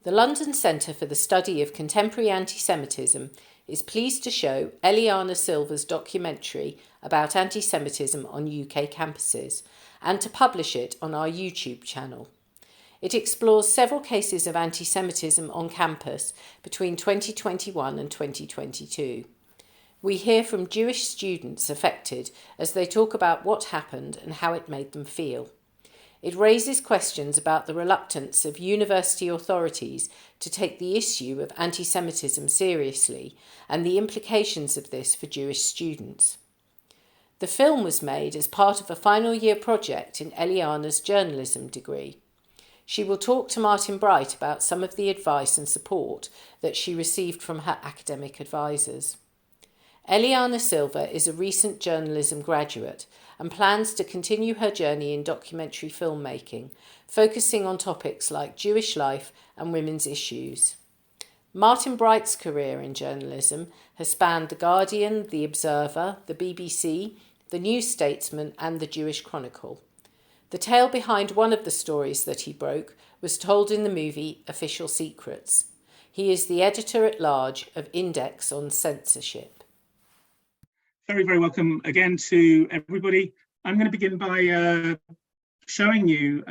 The London Centre for the Study of Contemporary Antisemitism is pleased to show Eliana Silver's documentary about antisemitism on UK campuses and to publish it on our YouTube channel. It explores several cases of antisemitism on campus between 2021 and 2022. We hear from Jewish students affected as they talk about what happened and how it made them feel. It raises questions about the reluctance of university authorities to take the issue of anti-Semitism seriously and the implications of this for Jewish students. The film was made as part of a final year project in Eliana's journalism degree. She will talk to Martin Bright about some of the advice and support that she received from her academic advisors. Eliana Silver is a recent journalism graduate and plans to continue her journey in documentary filmmaking, focusing on topics like Jewish life and women's issues. Martin Bright's career in journalism has spanned The Guardian, The Observer, the BBC, The New Statesman and The Jewish Chronicle. The tale behind one of the stories that he broke was told in the movie Official Secrets. He is the editor-at-large of Index on Censorship. Very, very welcome again to everybody. I'm going to begin by showing you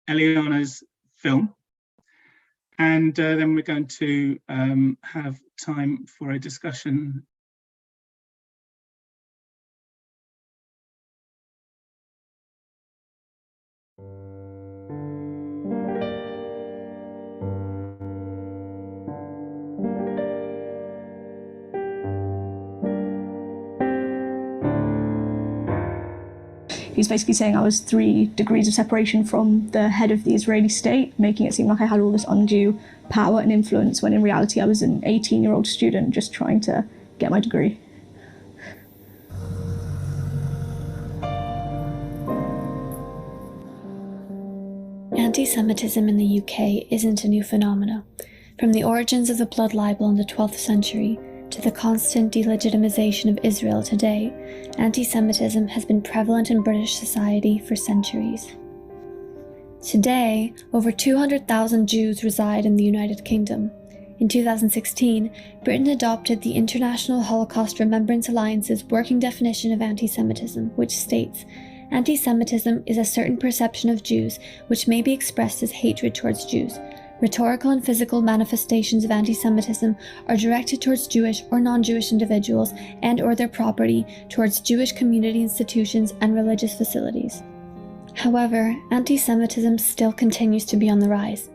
Eliana's film, and then we're going to have time for a discussion. He was basically saying I was 3 degrees of separation from the head of the Israeli state, making it seem like I had all this undue power and influence, when in reality I was an 18-year-old student just trying to get my degree. Anti-Semitism in the UK isn't a new phenomena. From the origins of the blood libel in the 12th century to the constant delegitimization of Israel today, anti-Semitism has been prevalent in British society for centuries. Today, over 200,000 Jews reside in the United Kingdom. In 2016, Britain adopted the International Holocaust Remembrance Alliance's working definition of anti-Semitism, which states, "Anti-Semitism is a certain perception of Jews which may be expressed as hatred towards Jews. Rhetorical and physical manifestations of anti-Semitism are directed towards Jewish or non-Jewish individuals and or their property, towards Jewish community institutions and religious facilities." However, anti-Semitism still continues to be on the rise.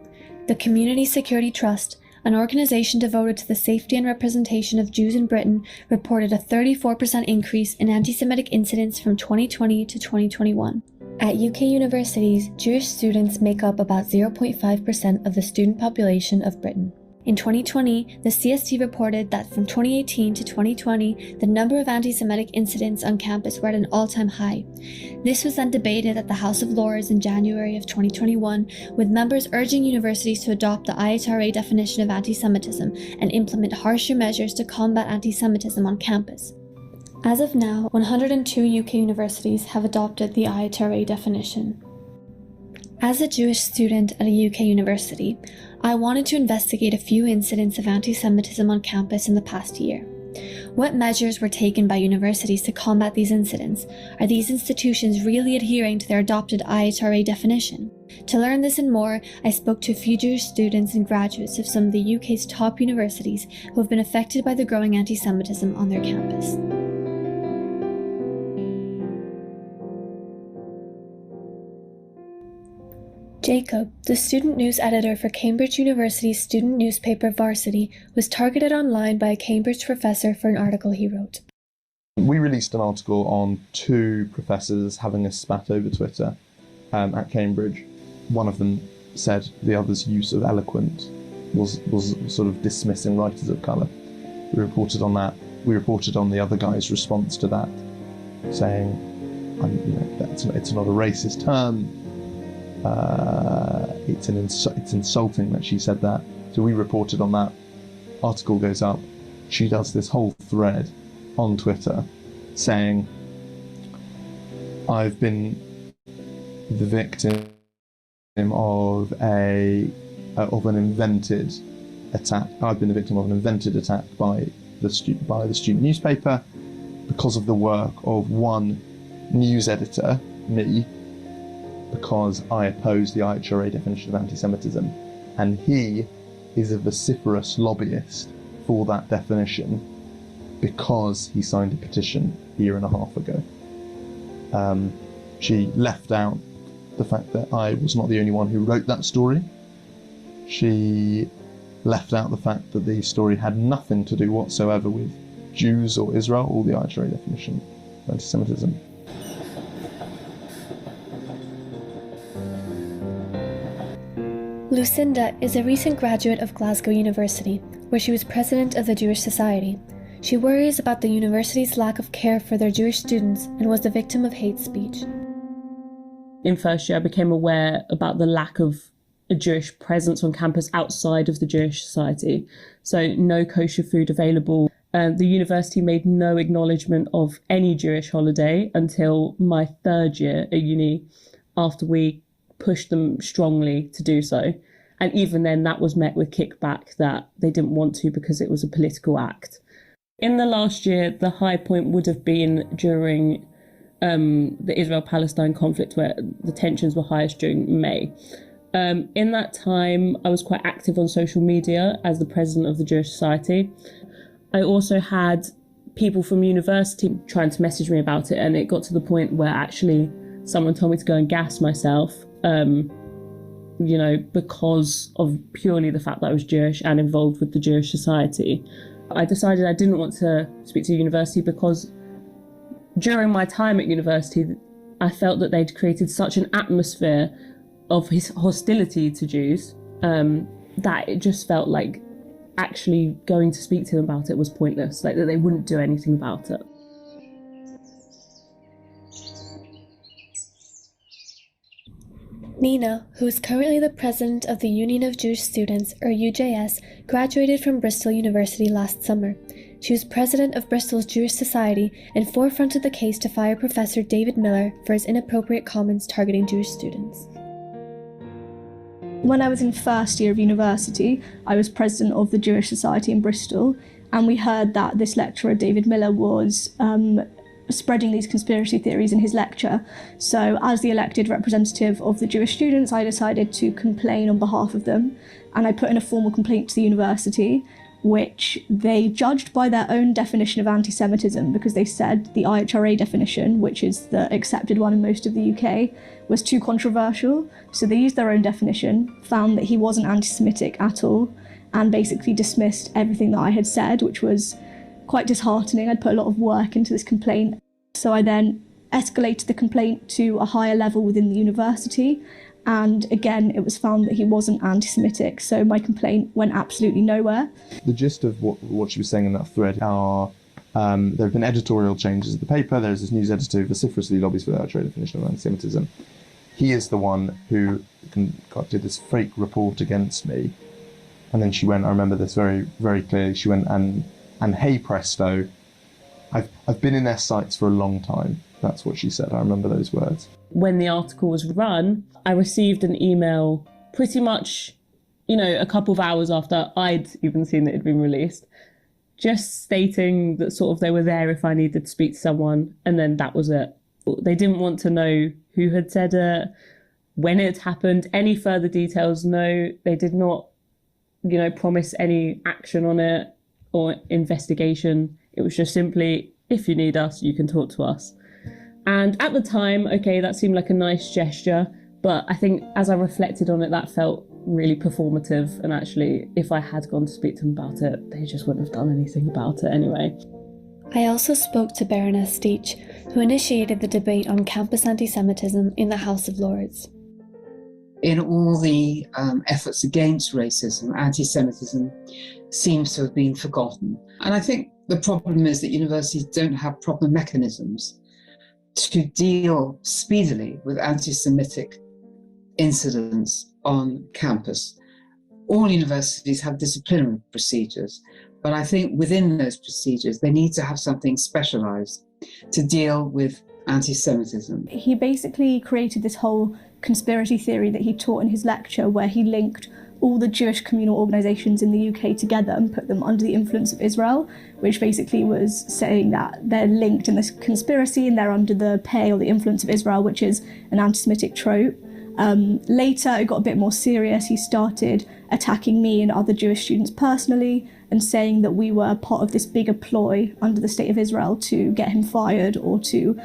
The Community Security Trust, an organization devoted to the safety and representation of Jews in Britain, reported a 34% increase in anti-Semitic incidents from 2020 to 2021. At UK universities, Jewish students make up about 0.5% of the student population of Britain. In 2020, the CST reported that from 2018 to 2020, the number of anti-Semitic incidents on campus were at an all-time high. This was then debated at the House of Lords in January of 2021, with members urging universities to adopt the IHRA definition of anti-Semitism and implement harsher measures to combat anti-Semitism on campus. As of now, 102 UK universities have adopted the IHRA definition. As a Jewish student at a UK university, I wanted to investigate a few incidents of anti-Semitism on campus in the past year. What measures were taken by universities to combat these incidents? Are these institutions really adhering to their adopted IHRA definition? To learn this and more, I spoke to a few Jewish students and graduates of some of the UK's top universities who have been affected by the growing anti-Semitism on their campus. Jacob, the student news editor for Cambridge University's student newspaper Varsity, was targeted online by a Cambridge professor for an article he wrote. We released an article on 2 professors having a spat over Twitter at Cambridge. One of them said the other's use of eloquent was sort of dismissing writers of colour. We reported on that. We reported on the other guy's response to that, saying, it's not a racist term. It's insulting that she said that. So we reported on that. Article goes up. She does this whole thread on Twitter saying, "I've been the victim of an invented attack. I've been the victim of an invented attack by the student newspaper because of the work of one news editor, me, because I oppose the IHRA definition of anti-Semitism, and he is a vociferous lobbyist for that definition because he signed a petition a year and a half ago. She left out the fact that I was not the only one who wrote that story. She left out the fact that the story had nothing to do whatsoever with Jews or Israel or the IHRA definition of anti-Semitism. Lucinda is a recent graduate of Glasgow University, where she was president of the Jewish Society. She worries about the university's lack of care for their Jewish students and was the victim of hate speech. In first year, I became aware about the lack of a Jewish presence on campus outside of the Jewish Society. So no kosher food available. The university made no acknowledgement of any Jewish holiday until my third year at uni, after we pushed them strongly to do so. And even then, that was met with kickback that they didn't want to because it was a political act. In the last year, the high point would have been during the Israel-Palestine conflict, where the tensions were highest during May. In that time, I was quite active on social media as the president of the Jewish Society. I also had people from university trying to message me about it, and it got to the point where actually someone told me to go and gas myself, because of purely the fact that I was Jewish and involved with the Jewish Society. I decided I didn't want to speak to university because during my time at university, I felt that they'd created such an atmosphere of hostility to Jews that it just felt like actually going to speak to them about it was pointless, like that they wouldn't do anything about it. Nina, who is currently the president of the Union of Jewish Students, or UJS, graduated from Bristol University last summer. She was president of Bristol's Jewish Society and forefronted the case to fire Professor David Miller for his inappropriate comments targeting Jewish students. When I was in first year of university, I was president of the Jewish Society in Bristol, and we heard that this lecturer, David Miller, was spreading these conspiracy theories in his lecture. So as the elected representative of the Jewish students, I decided to complain on behalf of them, and I put in a formal complaint to the university, which they judged by their own definition of anti-Semitism, because they said the IHRA definition, which is the accepted one in most of the UK, was too controversial. So they used their own definition, found that he wasn't anti-Semitic at all, and basically dismissed everything that I had said, which was quite disheartening. I'd put a lot of work into this complaint. So I then escalated the complaint to a higher level within the university, and again it was found that he wasn't anti-Semitic, so my complaint went absolutely nowhere. The gist of what she was saying in that thread are there have been editorial changes at the paper. There's this news editor who vociferously lobbies for the IHRA definition of anti-Semitism. He is the one who did this fake report against me, and then she went, I remember this very, very clearly, she went and hey presto, I've been in their sights for a long time. That's what she said. I remember those words. When the article was run, I received an email pretty much, a couple of hours after I'd even seen that it had been released, just stating that sort of they were there if I needed to speak to someone, and then that was it. They didn't want to know who had said it, when it had happened, any further details. No, they did not, promise any action on it or investigation. It was just simply, if you need us, you can talk to us. And at the time, okay, that seemed like a nice gesture, but I think as I reflected on it, that felt really performative. And actually, if I had gone to speak to them about it, they just wouldn't have done anything about it anyway. I also spoke to Baroness Steach, who initiated the debate on campus anti-Semitism in the House of Lords. In all the efforts against racism, anti-Semitism seems to have been forgotten. And I think the problem is that universities don't have proper mechanisms to deal speedily with anti-Semitic incidents on campus. All universities have disciplinary procedures, but I think within those procedures, they need to have something specialised to deal with anti-Semitism. He basically created this whole conspiracy theory that he taught in his lecture, where he linked all the Jewish communal organisations in the UK together and put them under the influence of Israel, which basically was saying that they're linked in this conspiracy and they're under the pay or the influence of Israel, which is an anti-Semitic trope. Later, it got a bit more serious. He started attacking me and other Jewish students personally and saying that we were part of this bigger ploy under the State of Israel to get him fired or to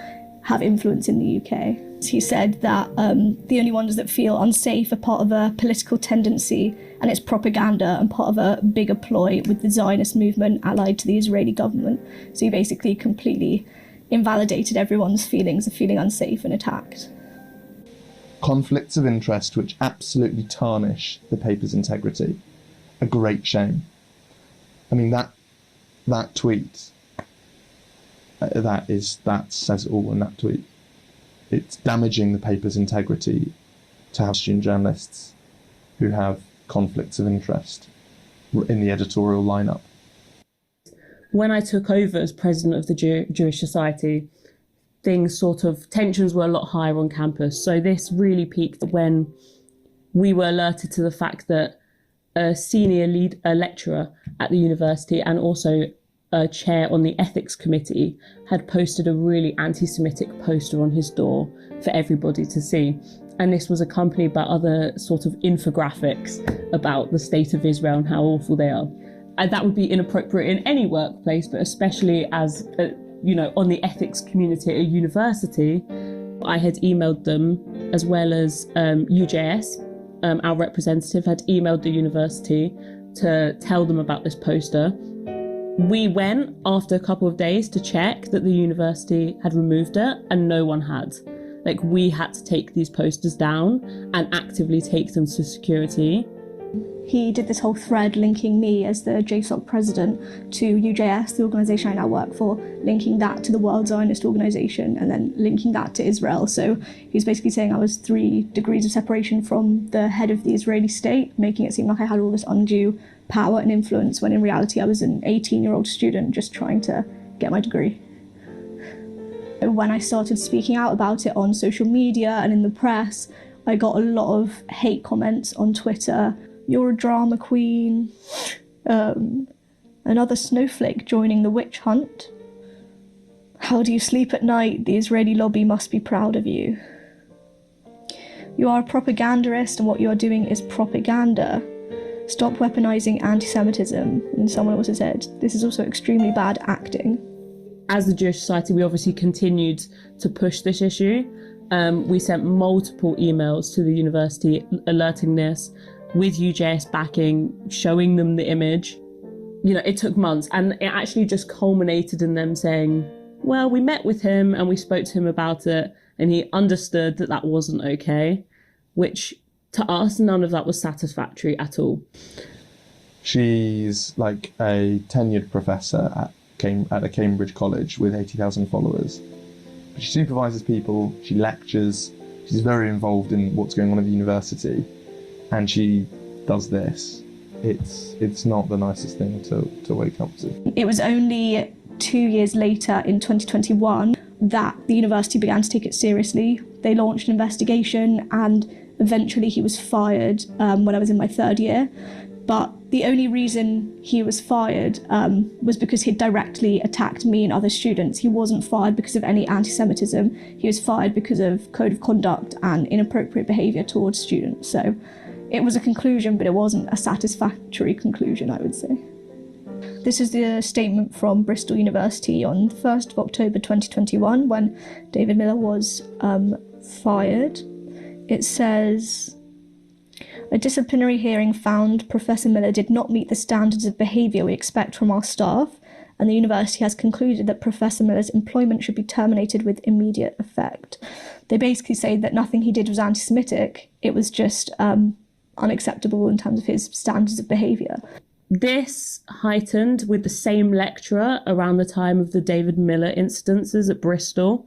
have influence in the UK. He said that the only ones that feel unsafe are part of a political tendency and it's propaganda and part of a bigger ploy with the Zionist movement allied to the Israeli government. So he basically completely invalidated everyone's feelings of feeling unsafe and attacked. Conflicts of interest which absolutely tarnish the paper's integrity. A great shame. I mean, that tweet, that says it all in that tweet. It's damaging the paper's integrity to have student journalists who have conflicts of interest in the editorial lineup. When I took over as president of the Jewish Society, tensions were a lot higher on campus. So this really peaked when we were alerted to the fact that a senior lecturer at the university and also a chair on the ethics committee had posted a really anti-Semitic poster on his door for everybody to see. And this was accompanied by other sort of infographics about the state of Israel and how awful they are. And that would be inappropriate in any workplace, but especially as, on the ethics community at a university. I had emailed them, as well as UJS, our representative, had emailed the university to tell them about this poster. We went after a couple of days to check that the university had removed it, and no one had. We had to take these posters down and actively take them to security. He did this whole thread linking me as the JSOC president to UJS, the organisation I now work for, linking that to the World Zionist Organisation and then linking that to Israel. So he was basically saying I was 3 degrees of separation from the head of the Israeli state, making it seem like I had all this undue power and influence, when in reality I was an 18-year-old student just trying to get my degree. When I started speaking out about it on social media and in the press, I got a lot of hate comments on Twitter. You're a drama queen, another snowflake joining the witch hunt. How do you sleep at night? The Israeli lobby must be proud of you. You are a propagandist and what you are doing is propaganda. Stop weaponizing anti-Semitism. And someone also said, this is also extremely bad acting. As the Jewish Society, we obviously continued to push this issue. We sent multiple emails to the university alerting this, with UJS backing, showing them the image. It took months, and it actually just culminated in them saying, well, we met with him and we spoke to him about it and he understood that that wasn't okay, which to us, none of that was satisfactory at all. She's like a tenured professor at a Cambridge college with 80,000 followers. She supervises people, she lectures, she's very involved in what's going on at the university, and she does this. It's not the nicest thing to wake up to. It was only 2 years later, in 2021, that the university began to take it seriously. They launched an investigation and eventually he was fired when I was in my 3rd year. But the only reason he was fired was because he'd directly attacked me and other students. He wasn't fired because of any anti-Semitism. He was fired because of code of conduct and inappropriate behaviour towards students. So it was a conclusion, but it wasn't a satisfactory conclusion, I would say. This is the statement from Bristol University on the 1st of October 2021 when David Miller was fired. It says, a disciplinary hearing found Professor Miller did not meet the standards of behaviour we expect from our staff, and the university has concluded that Professor Miller's employment should be terminated with immediate effect. They basically say that nothing he did was anti-Semitic, it was just unacceptable in terms of his standards of behaviour. This heightened with the same lecturer around the time of the David Miller incidences at Bristol,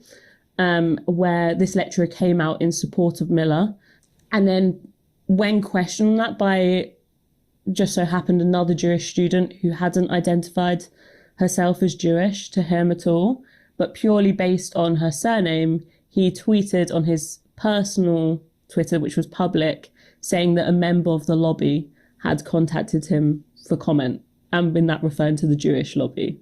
where this lecturer came out in support of Miller. And then when questioned that by, just so happened, another Jewish student who hadn't identified herself as Jewish to him at all, but purely based on her surname, he tweeted on his personal Twitter, which was public, saying that a member of the lobby had contacted him for comment, and in that referring to the Jewish lobby.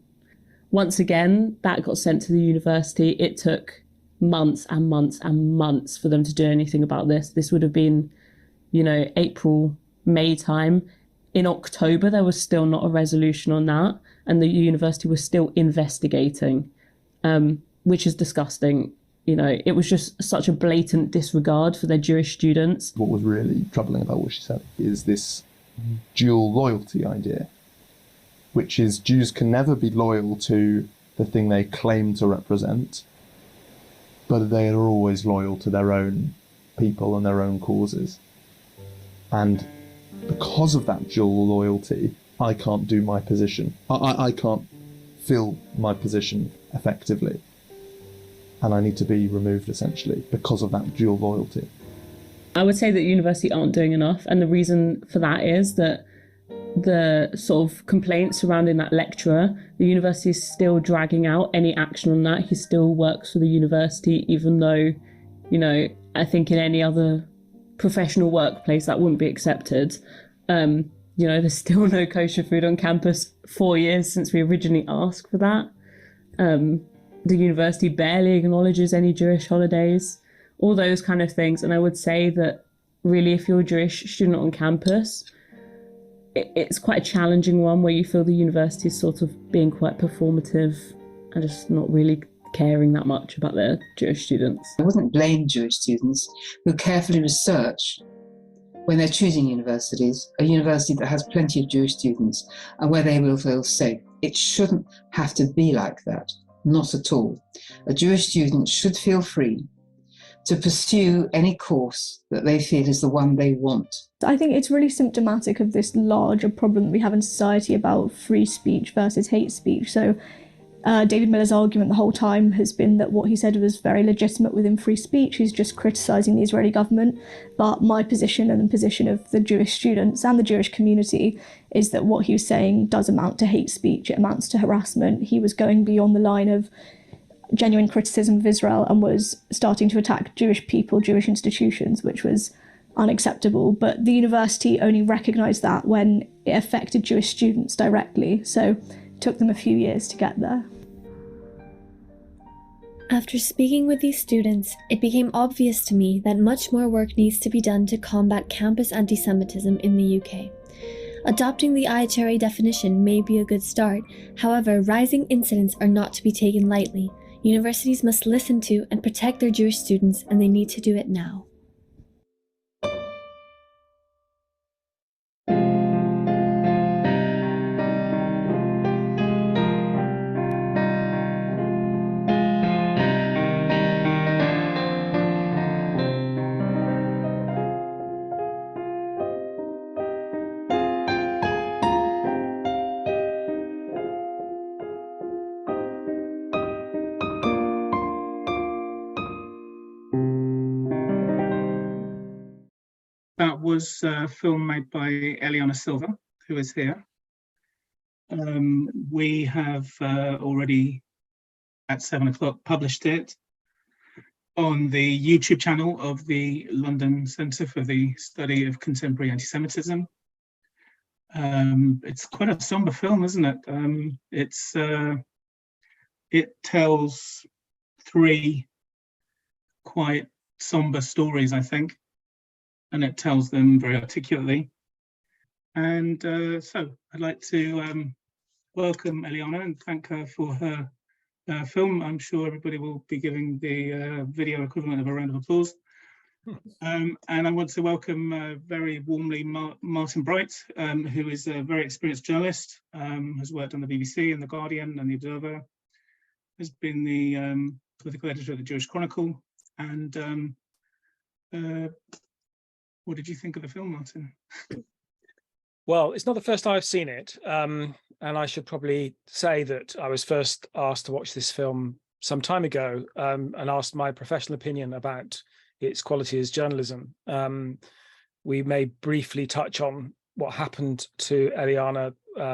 Once again, that got sent to the university. It took months and months and months for them to do anything about this. This would have been, April, May time. In October, there was still not a resolution on that, and the university was still investigating, which is disgusting. It was just such a blatant disregard for their Jewish students. What was really troubling about what she said is this dual loyalty idea, which is Jews can never be loyal to the thing they claim to represent, but they are always loyal to their own people and their own causes. And because of that dual loyalty, I can't do my position. I can't fill my position effectively. And I need to be removed, essentially, because of that dual loyalty. I would say that university aren't doing enough. And the reason for that is that the sort of complaints surrounding that lecturer, the university is still dragging out any action on that. He still works for the university, even though, I think in any other professional workplace that wouldn't be accepted. There's still no kosher food on campus 4 years since we originally asked for that. The university barely acknowledges any Jewish holidays, all those kind of things. And I would say that really, if you're a Jewish student on campus, it's quite a challenging one where you feel the university is sort of being quite performative and just not really caring that much about their Jewish students. I wouldn't blame Jewish students who carefully research when they're choosing universities, a university that has plenty of Jewish students and where they will feel safe. It shouldn't have to be like that, not at all. A Jewish student should feel free to pursue any course that they feel is the one they want. I think it's really symptomatic of this larger problem that we have in society about free speech versus hate speech. So David Miller's argument the whole time has been that what he said was very legitimate within free speech. He's just criticising the Israeli government. But my position and the position of the Jewish students and the Jewish community is that what he was saying does amount to hate speech. It amounts to harassment. He was going beyond the line of genuine criticism of Israel and was starting to attack Jewish people, Jewish institutions, which was unacceptable. But the university only recognised that when it affected Jewish students directly. So it took them a few years to get there. After speaking with these students, it became obvious to me that much more work needs to be done to combat campus anti-Semitism in the UK. Adopting the IHRA definition may be a good start. However, rising incidents are not to be taken lightly. Universities must listen to and protect their Jewish students, and they need to do it now. That was a film made by Eliana Silver, who is here. We have already at 7 o'clock published it on the YouTube channel of the London Centre for the Study of Contemporary Anti-Semitism. It's quite a somber film, isn't it? It tells three quite somber stories, I think, and it tells them very articulately. And so I'd like to welcome Eliana and thank her for her film. I'm sure everybody will be giving the video equivalent of a round of applause. And I want to welcome very warmly Martin Bright, who is a very experienced journalist, has worked on the BBC and The Guardian and The Observer, has been the political editor of the Jewish Chronicle. And what did you think of the film, Martin? Well, it's not the first time I've seen it. And I should probably say that I was first asked to watch this film some time ago and asked my professional opinion about its quality as journalism. We may briefly touch on what happened to Eliana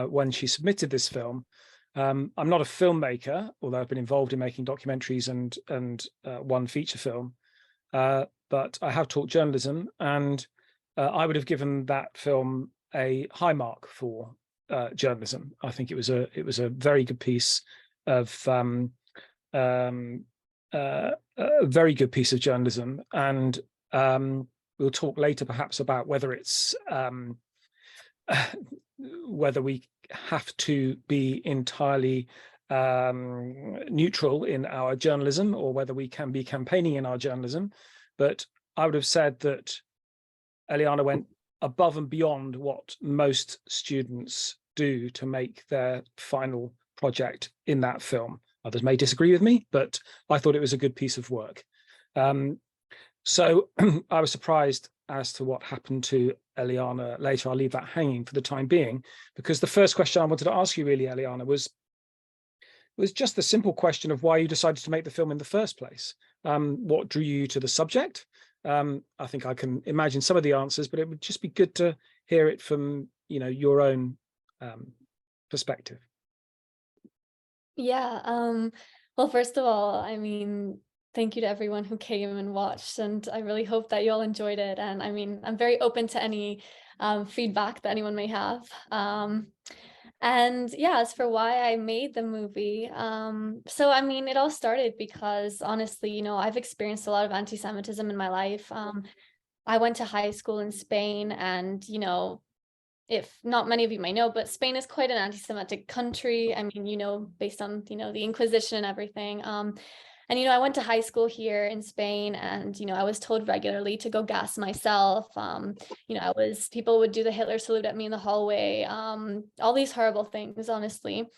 when she submitted this film. I'm not a filmmaker, although I've been involved in making documentaries and one feature film. But but I have taught journalism, and I would have given that film a high mark for journalism. I think it was a very good piece of a very good piece of journalism, and we'll talk later perhaps about whether it's whether we have to be entirely neutral in our journalism, or whether we can be campaigning in our journalism. But I would have said that Eliana went above and beyond what most students do to make their final project in that film. Others may disagree with me, but I thought it was a good piece of work. So I was surprised as to what happened to Eliana later. I'll leave that hanging for the time being, because the first question I wanted to ask you really, Eliana, was just the simple question of why you decided to make the film in the first place. What drew you to the subject? I think I can imagine some of the answers, but it would just be good to hear it from, your own perspective. Yeah. Well, first of all, I mean, thank you to everyone who came and watched, and I really hope that you all enjoyed it. And I mean, I'm very open to any feedback that anyone may have. And yeah, as for why I made the movie, so I mean, it all started because honestly, I've experienced a lot of anti-Semitism in my life. I went to high school in Spain, and if not many of you may know, but Spain is quite an anti-Semitic country. I mean, based on, the Inquisition and everything. And, I went to high school here in Spain, and, I was told regularly to go gas myself. People would do the Hitler salute at me in the hallway, all these horrible things, honestly.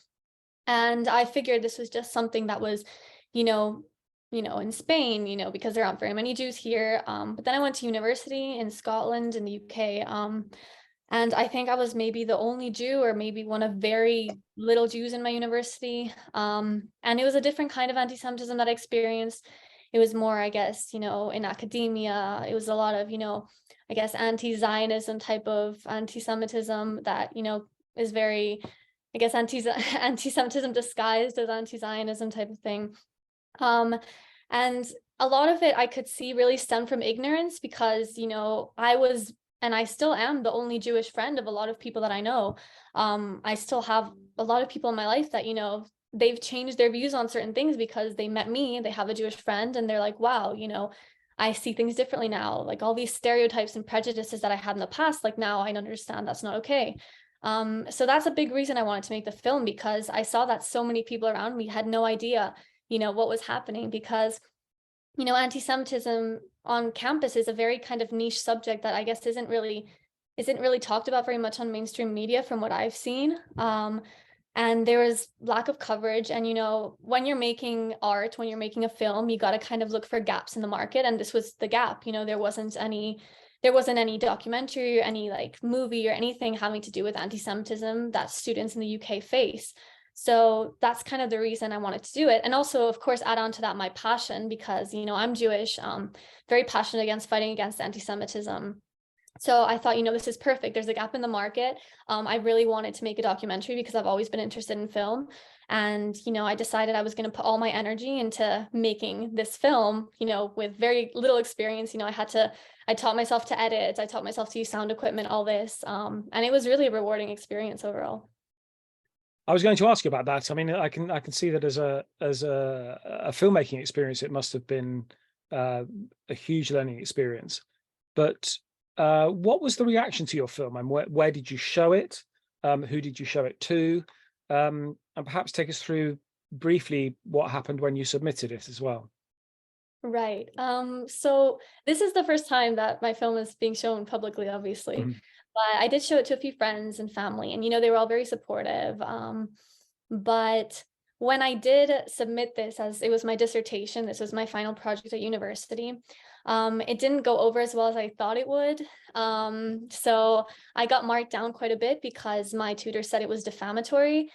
And I figured this was just something that was, in Spain, because there aren't very many Jews here. But then I went to university in Scotland in the UK. And I think I was maybe the only Jew, or maybe one of very little Jews in my university. And it was a different kind of anti-Semitism that I experienced. It was more, I guess, in academia. It was a lot of, I guess, anti-Zionism type of anti-Semitism that, is very, I guess, anti-Semitism disguised as anti-Zionism type of thing. And a lot of it I could see really stemmed from ignorance, because, I was, and I still am, the only Jewish friend of a lot of people that I know. I still have a lot of people in my life that, they've changed their views on certain things because they met me, they have a Jewish friend, and they're like, wow, I see things differently now. Like all these stereotypes and prejudices that I had in the past, like now I understand that's not okay. So that's a big reason I wanted to make the film, because I saw that so many people around me had no idea, what was happening, because anti-Semitism on campus is a very kind of niche subject that I guess isn't really talked about very much on mainstream media from what I've seen. And there was lack of coverage. And, when you're making art, when you're making a film, you got to kind of look for gaps in the market. And this was the gap. There wasn't any documentary or any like movie or anything having to do with anti-Semitism that students in the UK face. So that's kind of the reason I wanted to do it. And also, of course, add on to that my passion, because, I'm Jewish, very passionate against fighting against anti-Semitism. So I thought, this is perfect. There's a gap in the market. I really wanted to make a documentary because I've always been interested in film. And, I decided I was going to put all my energy into making this film, with very little experience. I taught myself to edit. I taught myself to use sound equipment, all this. And it was really a rewarding experience overall. I was going to ask you about that. I mean, I can see that as a filmmaking experience, it must have been a huge learning experience. But what was the reaction to your film, and where did you show it? Who did you show it to? And perhaps take us through briefly what happened when you submitted it as well. Right. So this is the first time that my film is being shown publicly, obviously. Mm-hmm. But I did show it to a few friends and family, and they were all very supportive. But when I did submit this, as it was my dissertation, this was my final project at university, it didn't go over as well as I thought it would. So I got marked down quite a bit because my tutor said it was defamatory.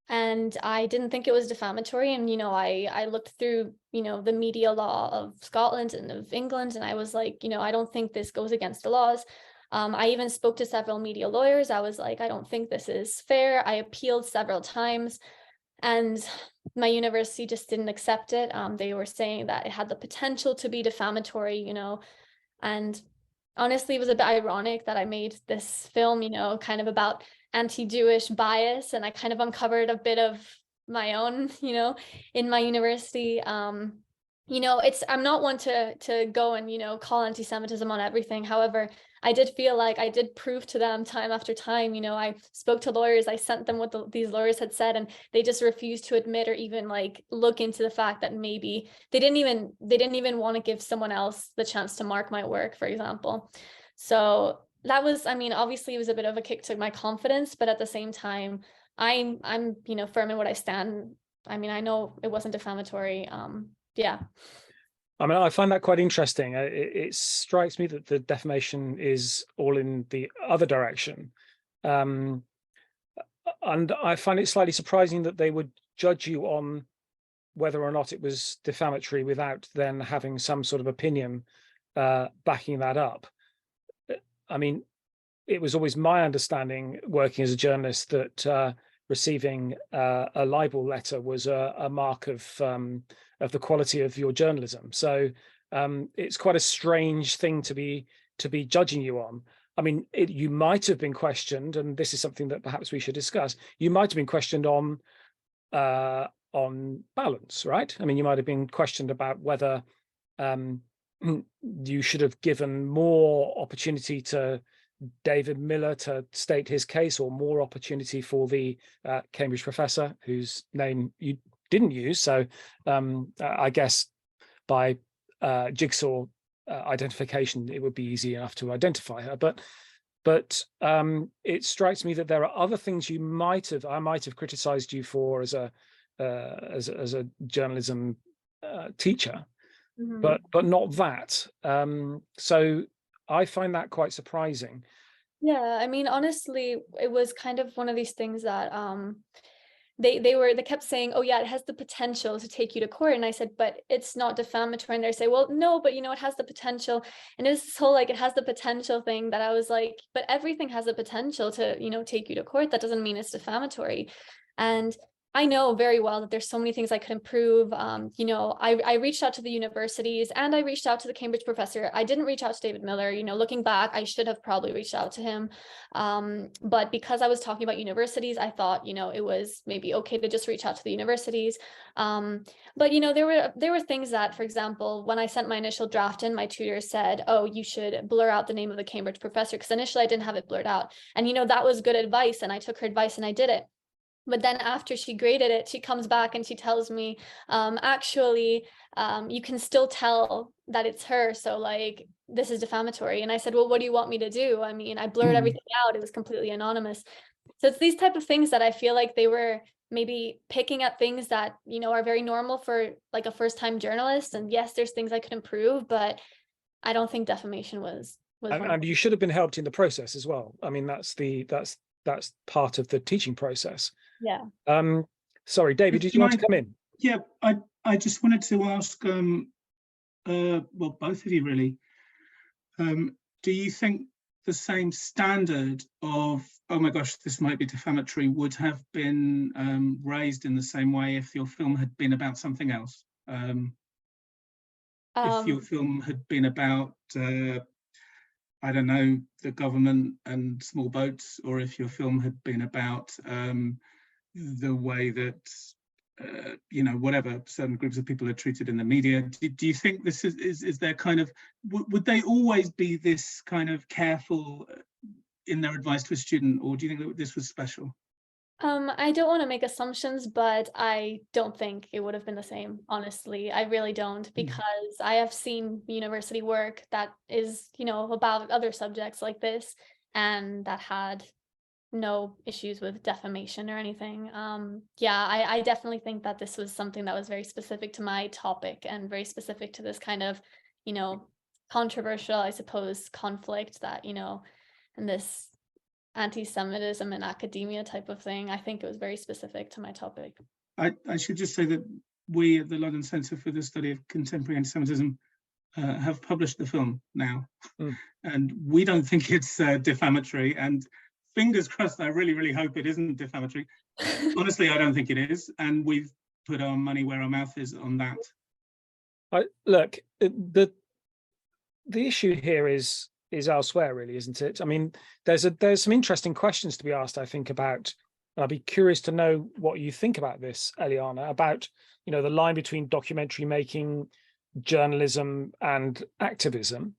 And I didn't think it was defamatory. And, I looked through, the media law of Scotland and of England, and I was like, I don't think this goes against the laws. I even spoke to several media lawyers. I was like, I don't think this is fair. I appealed several times. And my university just didn't accept it. They were saying that it had the potential to be defamatory, you know, and honestly, it was a bit ironic that I made this film, you know, kind of about anti-Jewish bias, and I kind of uncovered a bit of my own, you know, in my university. You know, I'm not one to go and, you know, call anti-Semitism on everything. However, I did feel like I did prove to them time after time, you know, I spoke to lawyers, I sent them what these lawyers had said, and they just refused to admit or even like look into the fact that maybe they didn't even want to give someone else the chance to mark my work, for example. So that was, I mean, obviously it was a bit of a kick to my confidence, but at the same time, I'm, you know, firm in what I stand. I mean, I know it wasn't defamatory. Yeah. I mean, I find that quite interesting. It strikes me that the defamation is all in the other direction. And I find it slightly surprising that they would judge you on whether or not it was defamatory without then having some sort of opinion backing that up. I mean, it was always my understanding, working as a journalist, that receiving a libel letter was a mark of the quality of your journalism. So it's quite a strange thing to be judging you on. I mean, you might have been questioned, and this is something that perhaps we should discuss. You might have been questioned on balance, right? I mean, you might have been questioned about whether you should have given more opportunity to David Miller to state his case, or more opportunity for the Cambridge professor whose name you didn't use. So I guess by jigsaw identification, it would be easy enough to identify her. But it strikes me that there are other things I might have criticized you for as a journalism teacher, but not that. So I find that quite surprising. Yeah, I mean, honestly, it was kind of one of these things that they kept saying, oh yeah, it has the potential to take you to court. And I said, but it's not defamatory. And they say, well, no, but you know, it has the potential. And it's this whole like, it has the potential thing that I was like, but everything has the potential to, you know, take you to court. That doesn't mean it's defamatory. And I know very well that there's so many things I could improve. You know, I reached out to the universities, and I reached out to the Cambridge professor. I didn't reach out to David Miller. You know, looking back, I should have probably reached out to him. But because I was talking about universities, I thought, you know, it was maybe okay to just reach out to the universities. But, you know, there were things that, for example, when I sent my initial draft in, my tutor said, oh, you should blur out the name of the Cambridge professor, because initially I didn't have it blurred out. And, you know, that was good advice, and I took her advice and I did it. But then after she graded it, she comes back and she tells me, actually, you can still tell that it's her. So like, this is defamatory. And I said, well, what do you want me to do? I mean, I blurred everything out. It was completely anonymous. So it's these type of things that I feel like they were maybe picking at things that, you know, are very normal for like a first-time journalist. And yes, there's things I could improve, but I don't think defamation was and you should have been helped in the process as well. I mean, that's part of the teaching process. Yeah. Sorry, David, did you want to come in? Yeah, I just wanted to ask, well, both of you really, do you think the same standard of, oh my gosh, this might be defamatory, would have been raised in the same way if your film had been about something else? If your film had been about, I don't know, the government and small boats, or if your film had been about the way that, you know, whatever certain groups of people are treated in the media. Do you think this is there kind of, would they always be this kind of careful in their advice to a student, or do you think that this was special? I don't want to make assumptions, but I don't think it would have been the same, honestly. I really don't, because I have seen university work that is, you know, about other subjects like this, and that had no issues with defamation or anything. Yeah, I definitely think that this was something that was very specific to my topic and very specific to this kind of, you know, controversial, I suppose, conflict that, you know, and this anti-Semitism in academia type of thing. I think it was very specific to my topic. I should just say that we at the London Centre for the Study of Contemporary Anti-Semitism have published the film now, and we don't think it's defamatory, and fingers crossed, I really, really hope it isn't defamatory. Honestly, I don't think it is, and we've put our money where our mouth is on that. Look, the issue here is elsewhere, really, isn't it? I mean, there's some interesting questions to be asked, I think, about, and I'd be curious to know what you think about this, Eliana, about, you know, the line between documentary making, journalism, and activism.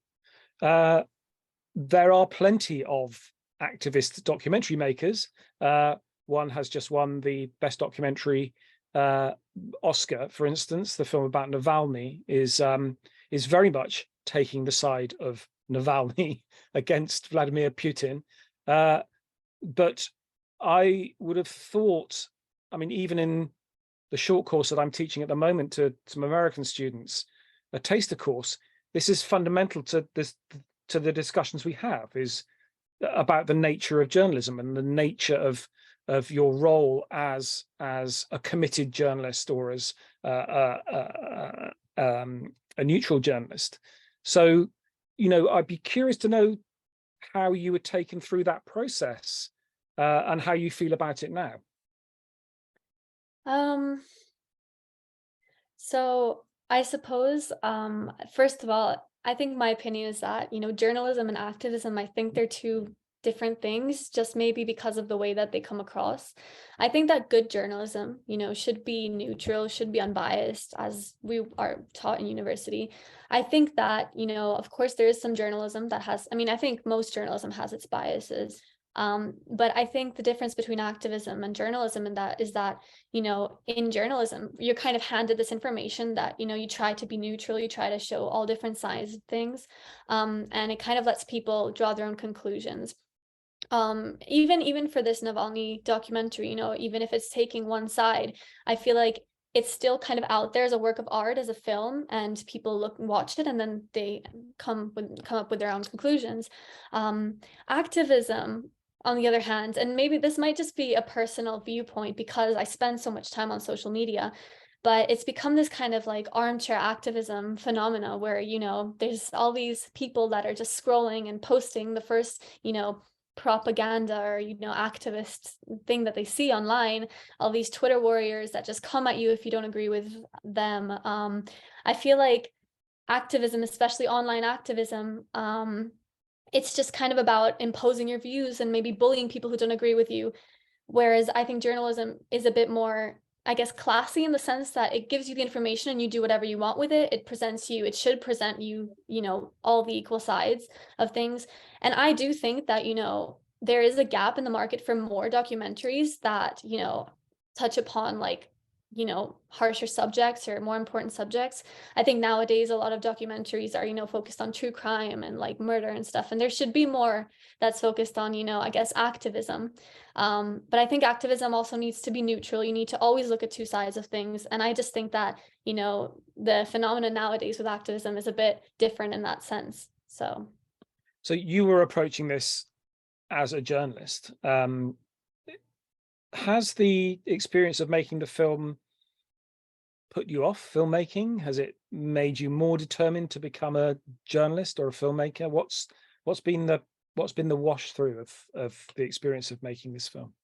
There are plenty of activist documentary makers. One has just won the best documentary Oscar, for instance. The film about Navalny is very much taking the side of Navalny against Vladimir Putin. But I would have thought, I mean, even in the short course that I'm teaching at the moment to some American students, a taster course, this is fundamental to the discussions we have, is about the nature of journalism and the nature of your role as a committed journalist or as a neutral journalist. So, you know, I'd be curious to know how you were taken through that process and how you feel about it now. So I suppose, first of all, I think my opinion is that, you know, journalism and activism, I think they're two different things, just maybe because of the way that they come across. I think that good journalism, you know, should be neutral, should be unbiased, as we are taught in university. I think that, you know, of course, there is some journalism that has, I mean, I think most journalism has its biases. But I think the difference between activism and journalism and that is that, you know, in journalism, you're kind of handed this information that, you know, you try to be neutral, you try to show all different sides of things. And it kind of lets people draw their own conclusions. Even for this Navalny documentary, you know, even if it's taking one side, I feel like it's still kind of out there as a work of art, as a film, and people look and watch it, and then they come up with their own conclusions. Activism, on the other hand, and maybe this might just be a personal viewpoint because I spend so much time on social media, but it's become this kind of like armchair activism phenomena where, you know, there's all these people that are just scrolling and posting the first, you know, propaganda or, you know, activist thing that they see online, all these Twitter warriors that just come at you if you don't agree with them. I feel like activism, especially online activism, it's just kind of about imposing your views and maybe bullying people who don't agree with you. Whereas I think journalism is a bit more, I guess, classy in the sense that it gives you the information and you do whatever you want with it. It presents you, it should present you, you know, all the equal sides of things. And I do think that, you know, there is a gap in the market for more documentaries that, you know, touch upon like, you know, harsher subjects or more important subjects. I think nowadays a lot of documentaries are, you know, focused on true crime and like murder and stuff. And there should be more that's focused on, you know, I guess activism. But I think activism also needs to be neutral. You need to always look at two sides of things. And I just think that, you know, the phenomenon nowadays with activism is a bit different in that sense. So you were approaching this as a journalist. Has the experience of making the film put you off filmmaking? Has it made you more determined to become a journalist or a filmmaker? What's been the wash through of the experience of making this film?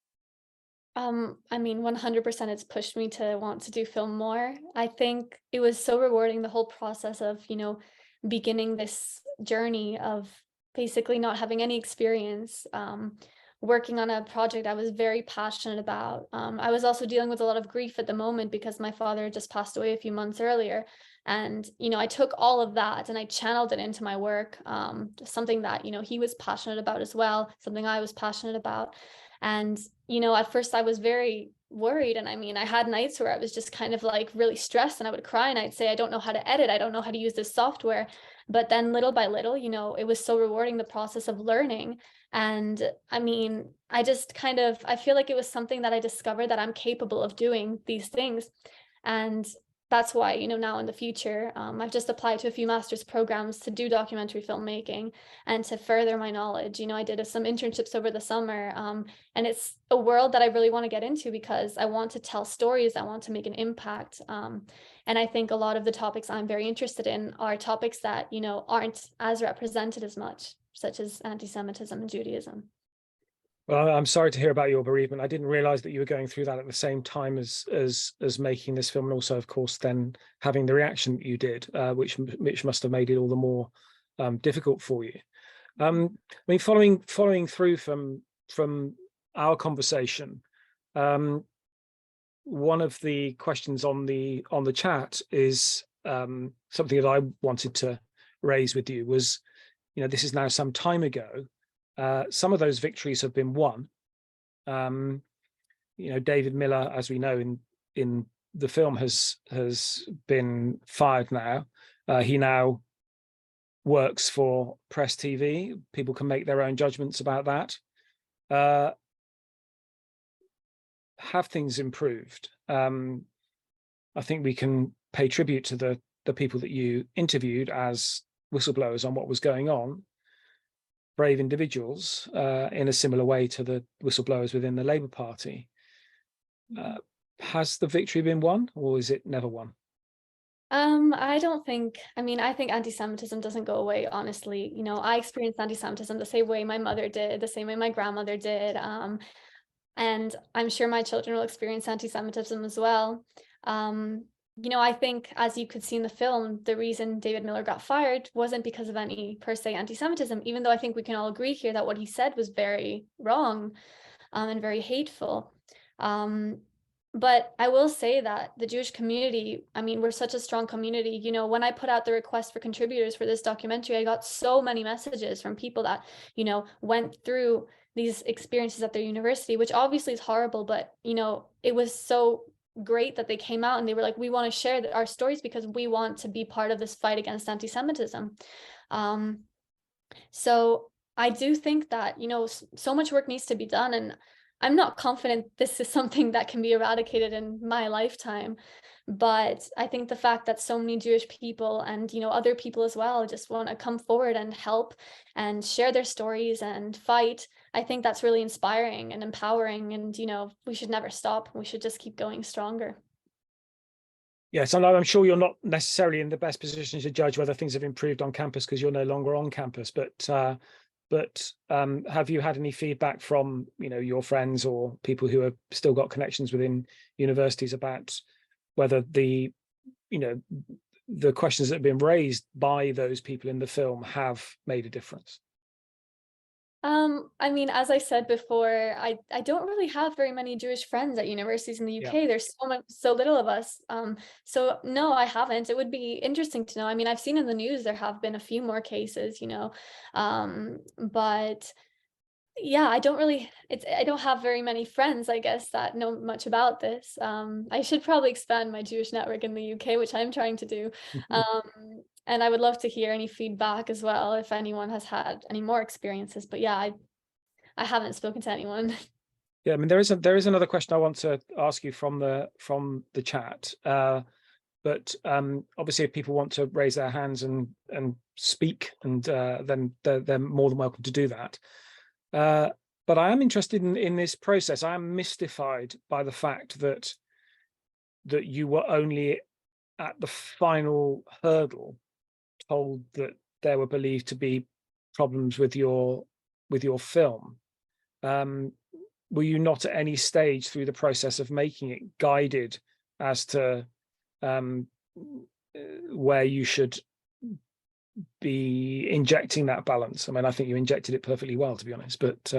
I mean, 100% it's pushed me to want to do film more. I think it was so rewarding, the whole process of, you know, beginning this journey of basically not having any experience, working on a project I was very passionate about. I was also dealing with a lot of grief at the moment because my father just passed away a few months earlier. And, you know, I took all of that and I channeled it into my work, something that, you know, he was passionate about as well, something I was passionate about. And, you know, at first I was very worried. And I mean, I had nights where I was just kind of like really stressed and I would cry and I'd say, I don't know how to edit. I don't know how to use this software. But then little by little, you know, it was so rewarding, the process of learning. And I mean, I just kind of, I feel like it was something that I discovered that I'm capable of doing these things. And that's why, you know, now in the future, I've just applied to a few master's programs to do documentary filmmaking and to further my knowledge. You know, I did some internships over the summer, and it's a world that I really want to get into because I want to tell stories. I want to make an impact. And I think a lot of the topics I'm very interested in are topics that, you know, aren't as represented as much, such as anti-Semitism and Judaism. Well, I'm sorry to hear about your bereavement. I didn't realize that you were going through that at the same time as making this film, and also, of course, then having the reaction that you did, which must have made it all the more difficult for you. I mean, following through from our conversation, one of the questions on the chat is something that I wanted to raise with you was, this is now some time ago. Some of those victories have been won. David Miller, as we know in the film, has been fired now. He now works for Press TV. People can make their own judgments about that. Have things improved? I think we can pay tribute to the people that you interviewed as whistleblowers on what was going on. Brave individuals, in a similar way to the whistleblowers within the Labour Party. Has the victory been won, or is it never won? I think anti-Semitism doesn't go away, honestly. I experienced anti-Semitism the same way my mother did, the same way my grandmother did. And I'm sure my children will experience anti-Semitism as well. I think, as you could see in the film, the reason David Miller got fired wasn't because of any per se anti-Semitism, even though I think we can all agree here that what he said was very wrong and very hateful. But I will say that the Jewish community, we're such a strong community. When I put out the request for contributors for this documentary, I got so many messages from people that, went through these experiences at their university, which obviously is horrible, but, it was so great that they came out and they were like, we want to share our stories because we want to be part of this fight against anti-Semitism. So I do think that, so much work needs to be done, and I'm not confident this is something that can be eradicated in my lifetime. But I think the fact that so many Jewish people and, other people as well just want to come forward and help and share their stories and fight, I think that's really inspiring and empowering. And, we should never stop. We should just keep going stronger. Yes, and I'm sure you're not necessarily in the best position to judge whether things have improved on campus because you're no longer on campus. But have you had any feedback from, your friends or people who have still got connections within universities about whether the questions that have been raised by those people in the film have made a difference? As I said before, I don't really have very many Jewish friends at universities in the UK. Yeah. There's so little of us. So no, I haven't. It would be interesting to know. I've seen in the news there have been a few more cases, but yeah, I don't have very many friends, I guess, that know much about this. I should probably expand my Jewish network in the UK, which I'm trying to do. And I would love to hear any feedback as well if anyone has had any more experiences. But yeah, I haven't spoken to anyone. Yeah, there is another question I want to ask you from the chat. But obviously, if people want to raise their hands and speak, and then they're more than welcome to do that. But I am interested in this process. I am mystified by the fact that you were only at the final hurdle told that there were believed to be problems with your film. Were you not at any stage through the process of making it guided as to where you should be injecting that balance? I think you injected it perfectly well, to be honest, but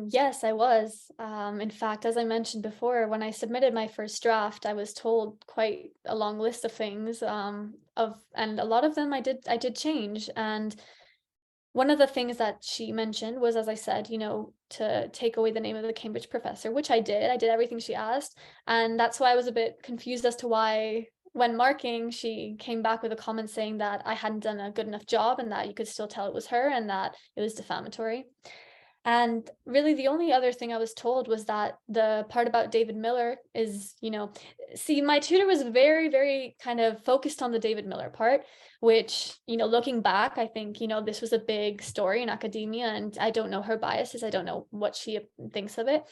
yes, I was. In fact, as I mentioned before, when I submitted my first draft, I was told quite a long list of things, and a lot of them I did change. And one of the things that she mentioned was, as I said, to take away the name of the Cambridge professor, which I did. I did everything she asked. And that's why I was a bit confused as to why, when marking, she came back with a comment saying that I hadn't done a good enough job and that you could still tell it was her and that it was defamatory. And really the only other thing I was told was that the part about David Miller is, see, my tutor was very, very kind of focused on the David Miller part, which, looking back, I think, this was a big story in academia, and I don't know her biases. I don't know what she thinks of it.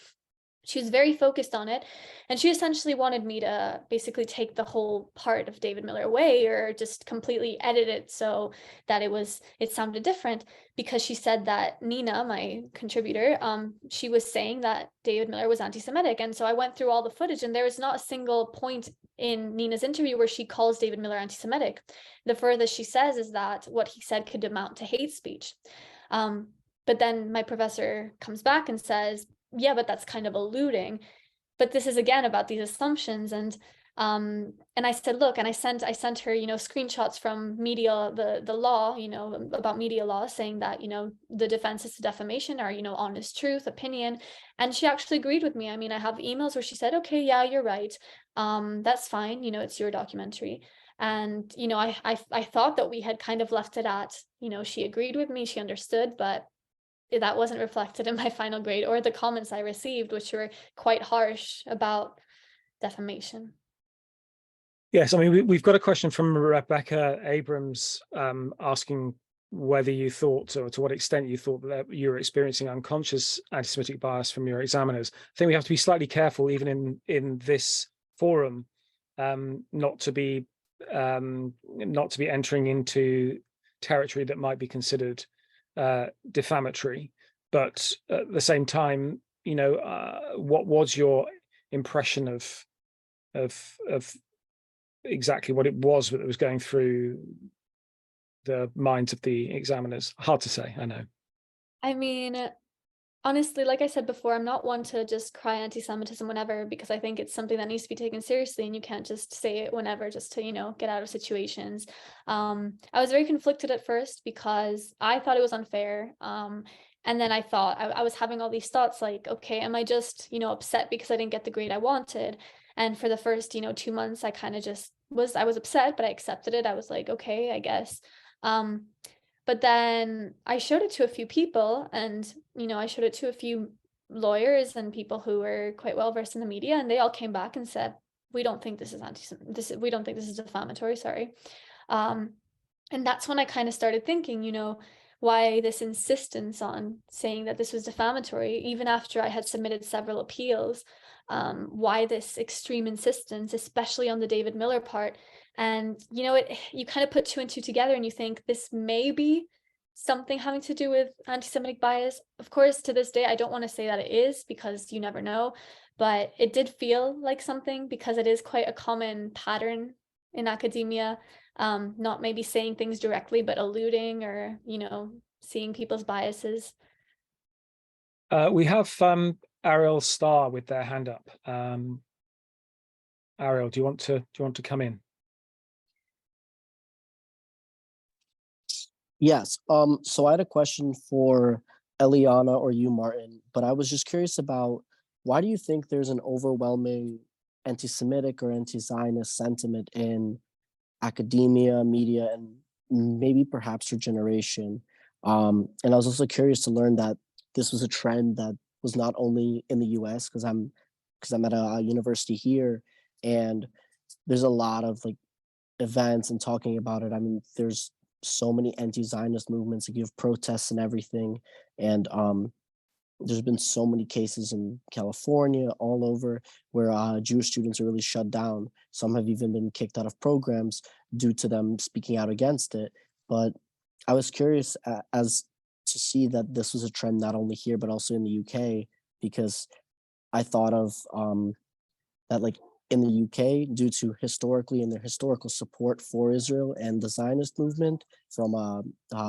She was very focused on it, and she essentially wanted me to basically take the whole part of David Miller away, or just completely edit it so that it sounded different, because she said that Nina, my contributor, she was saying that David Miller was anti-Semitic. And so I went through all the footage, and there was not a single point in Nina's interview where she calls David Miller anti-Semitic. The furthest she says is that what he said could amount to hate speech. But then my professor comes back and says, yeah, but that's kind of alluding. But this is again about these assumptions. And I said, look, and I sent her, screenshots from media, the law, about media law, saying that, the defenses to defamation are, honest truth, opinion. And she actually agreed with me. I mean, I have emails where she said, okay, yeah, you're right. That's fine. It's your documentary. And, I thought that we had kind of left it at, she agreed with me, she understood, but that wasn't reflected in my final grade or the comments I received, which were quite harsh about defamation. Yes, I mean, we've got a question from Rebecca Abrams asking whether you thought, or to what extent you thought that you were experiencing unconscious anti-Semitic bias from your examiners. I think we have to be slightly careful, even in this forum, not to be entering into territory that might be considered defamatory. But at the same time, what was your impression of exactly what it was that was going through the minds of the examiners? Hard to say, I know. I mean, honestly, like I said before, I'm not one to just cry anti-Semitism whenever, because I think it's something that needs to be taken seriously, and you can't just say it whenever just to, get out of situations. I was very conflicted at first because I thought it was unfair. And then I thought, I was having all these thoughts like, okay, am I just, upset because I didn't get the grade I wanted? And for the first, 2 months, I kind of just I was upset, but I accepted it. I was like, okay, I guess. But then I showed it to a few people, and, I showed it to a few lawyers and people who were quite well versed in the media, and they all came back and said, we don't think this is we don't think this is defamatory, sorry. And that's when I kind of started thinking, why this insistence on saying that this was defamatory, even after I had submitted several appeals. Why this extreme insistence, especially on the David Miller part. And, you kind of put two and two together, and you think this may be something having to do with anti-Semitic bias. Of course, to this day, I don't want to say that it is, because you never know, but it did feel like something, because it is quite a common pattern in academia, not maybe saying things directly, but alluding, or, seeing people's biases. We have Ariel Starr with their hand up. Ariel, do you want to come in? Yes. So I had a question for Eliana or you, Martin, but I was just curious about, why do you think there's an overwhelming anti-Semitic or anti-Zionist sentiment in academia, media, and maybe perhaps your generation? And I was also curious to learn that this was a trend that was not only in the US, because I'm at a university here, and there's a lot of events and talking about it. I mean, there's so many anti-Zionist movements, you have protests and everything, and there's been so many cases in California, all over, where Jewish students are really shut down. Some have even been kicked out of programs due to them speaking out against it. But I was curious as to see that this was a trend not only here but also in the UK, because I thought of that in the UK, due to historically and their historical support for Israel and the Zionist movement from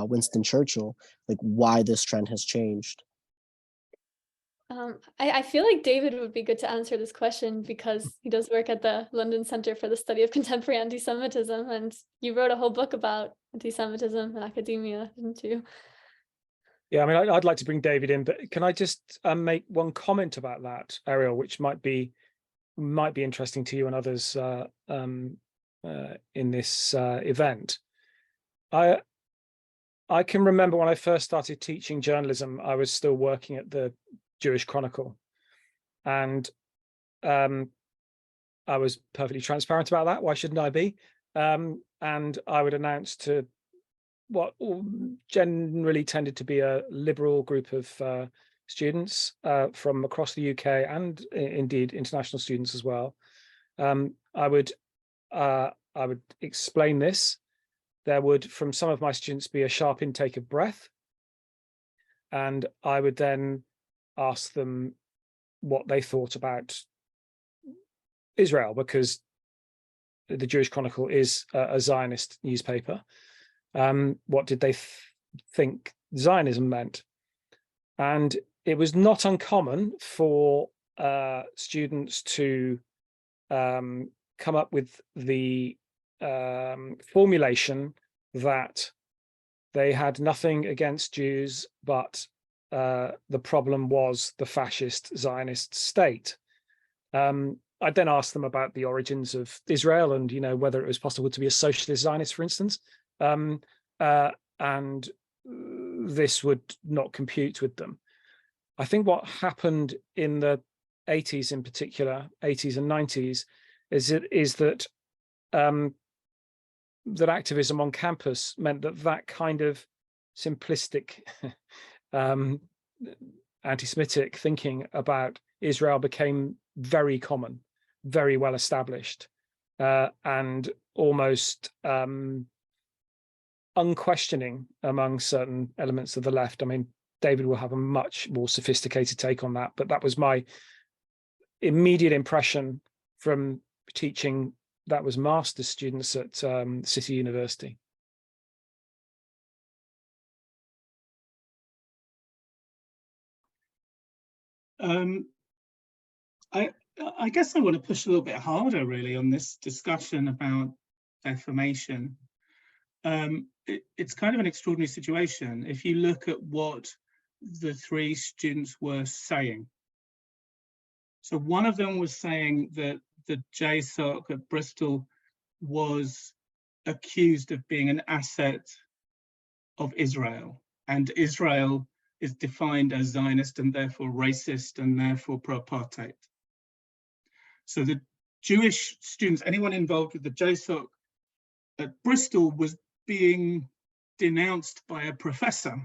Winston Churchill, why this trend has changed. I feel like David would be good to answer this question, because he does work at the London Center for the Study of Contemporary Anti-Semitism, and you wrote a whole book about anti-Semitism in academia, didn't you? Yeah, I mean, I'd like to bring David in, but can I just make one comment about that, Ariel, which might be interesting to you and others in this event. I can remember when I first started teaching journalism, I was still working at the Jewish Chronicle, and I was perfectly transparent about that. Why shouldn't I be? And I would announce to what generally tended to be a liberal group of students from across the UK and indeed international students as well. I would explain this. There would, from some of my students, be a sharp intake of breath, and I would then ask them what they thought about Israel, because the Jewish Chronicle is a Zionist newspaper. What did they think Zionism meant? And it was not uncommon for students to come up with the formulation that they had nothing against Jews, but the problem was the fascist Zionist state. I'd then ask them about the origins of Israel and, whether it was possible to be a socialist Zionist, for instance. And this would not compute with them. I think what happened in the 80s in particular, 80s and 90s, is that that activism on campus meant that kind of simplistic anti-Semitic thinking about Israel became very common, very well established, and almost unquestioning among certain elements of the left. I mean, David will have a much more sophisticated take on that, but that was my immediate impression from teaching that was master's students at City University. I guess I want to push a little bit harder really on this discussion about defamation. It's kind of an extraordinary situation. If you look at what the three students were saying. So one of them was saying that the JSOC at Bristol was accused of being an asset of Israel, and Israel is defined as Zionist and therefore racist and therefore pro-apartheid. So the Jewish students, anyone involved with the JSOC at Bristol, was being denounced by a professor,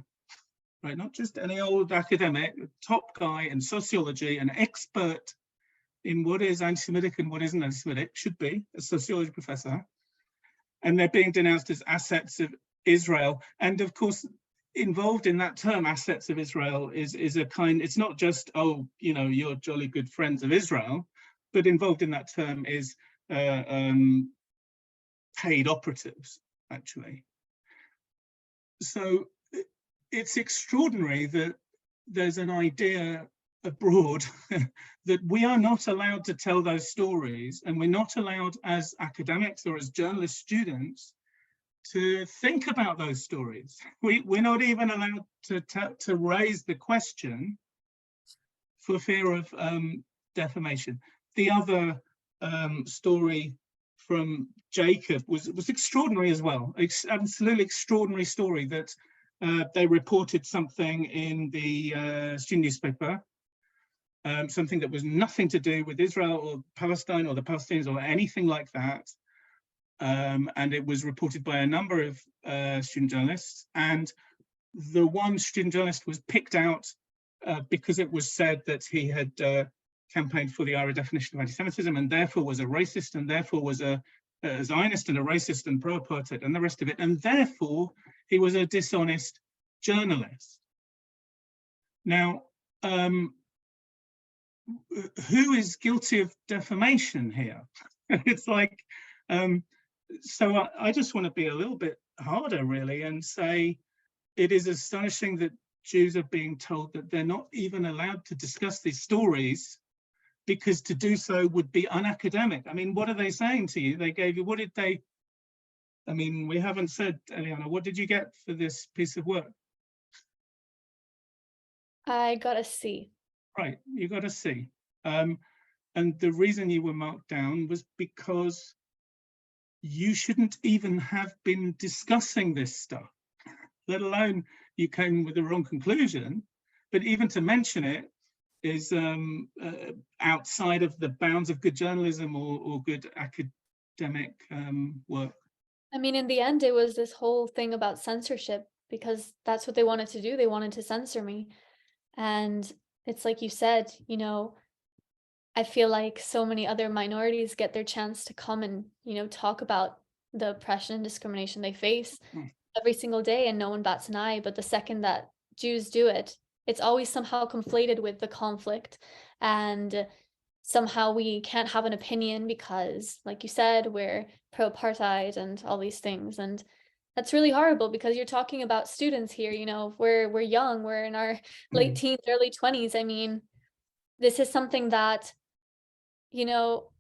right? Not just any old academic, a top guy in sociology, an expert in what is anti-Semitic and what isn't anti-Semitic, should be a sociology professor. And they're being denounced as assets of Israel. And of course, involved in that term, assets of Israel, is a kind, it's not just, oh, you're jolly good friends of Israel, but involved in that term is paid operatives, actually. So it's extraordinary that there's an idea abroad that we are not allowed to tell those stories, and we're not allowed as academics or as journalist students to think about those stories. We're not even allowed to raise the question for fear of defamation. The other story from Jacob was extraordinary as well. Absolutely extraordinary story that they reported something in the student newspaper, something that was nothing to do with Israel or Palestine or the Palestinians or anything like that. And it was reported by a number of student journalists. And the one student journalist was picked out because it was said that he had campaigned for the IRA definition of anti-Semitism and therefore was a racist and therefore was a Zionist and a racist and pro-apartheid and the rest of it. And therefore, he was a dishonest journalist. Now, who is guilty of defamation here? It's like, so I just want to be a little bit harder, really, and say it is astonishing that Jews are being told that they're not even allowed to discuss these stories because to do so would be unacademic. I mean, what are they saying to you? They gave you, what did they, I mean, we haven't said, Eliana, what did you get for this piece of work? I got a C. Right, you got a C. And the reason you were marked down was because you shouldn't even have been discussing this stuff, let alone you came with the wrong conclusion. But even to mention it is outside of the bounds of good journalism or good academic work. I mean, in the end, it was this whole thing about censorship, because that's what they wanted to do. They wanted to censor me. And it's like you said, you know, I feel like so many other minorities get their chance to come and, you know, talk about the oppression and discrimination they face every single day, and no one bats an eye. But the second that Jews do it, it's always somehow conflated with the conflict. And somehow we can't have an opinion because, like you said, we're pro-apartheid and all these things. And that's really horrible because you're talking about students here, you know, we're young, we're in our late teens, early 20s. I mean, this is something that, you know,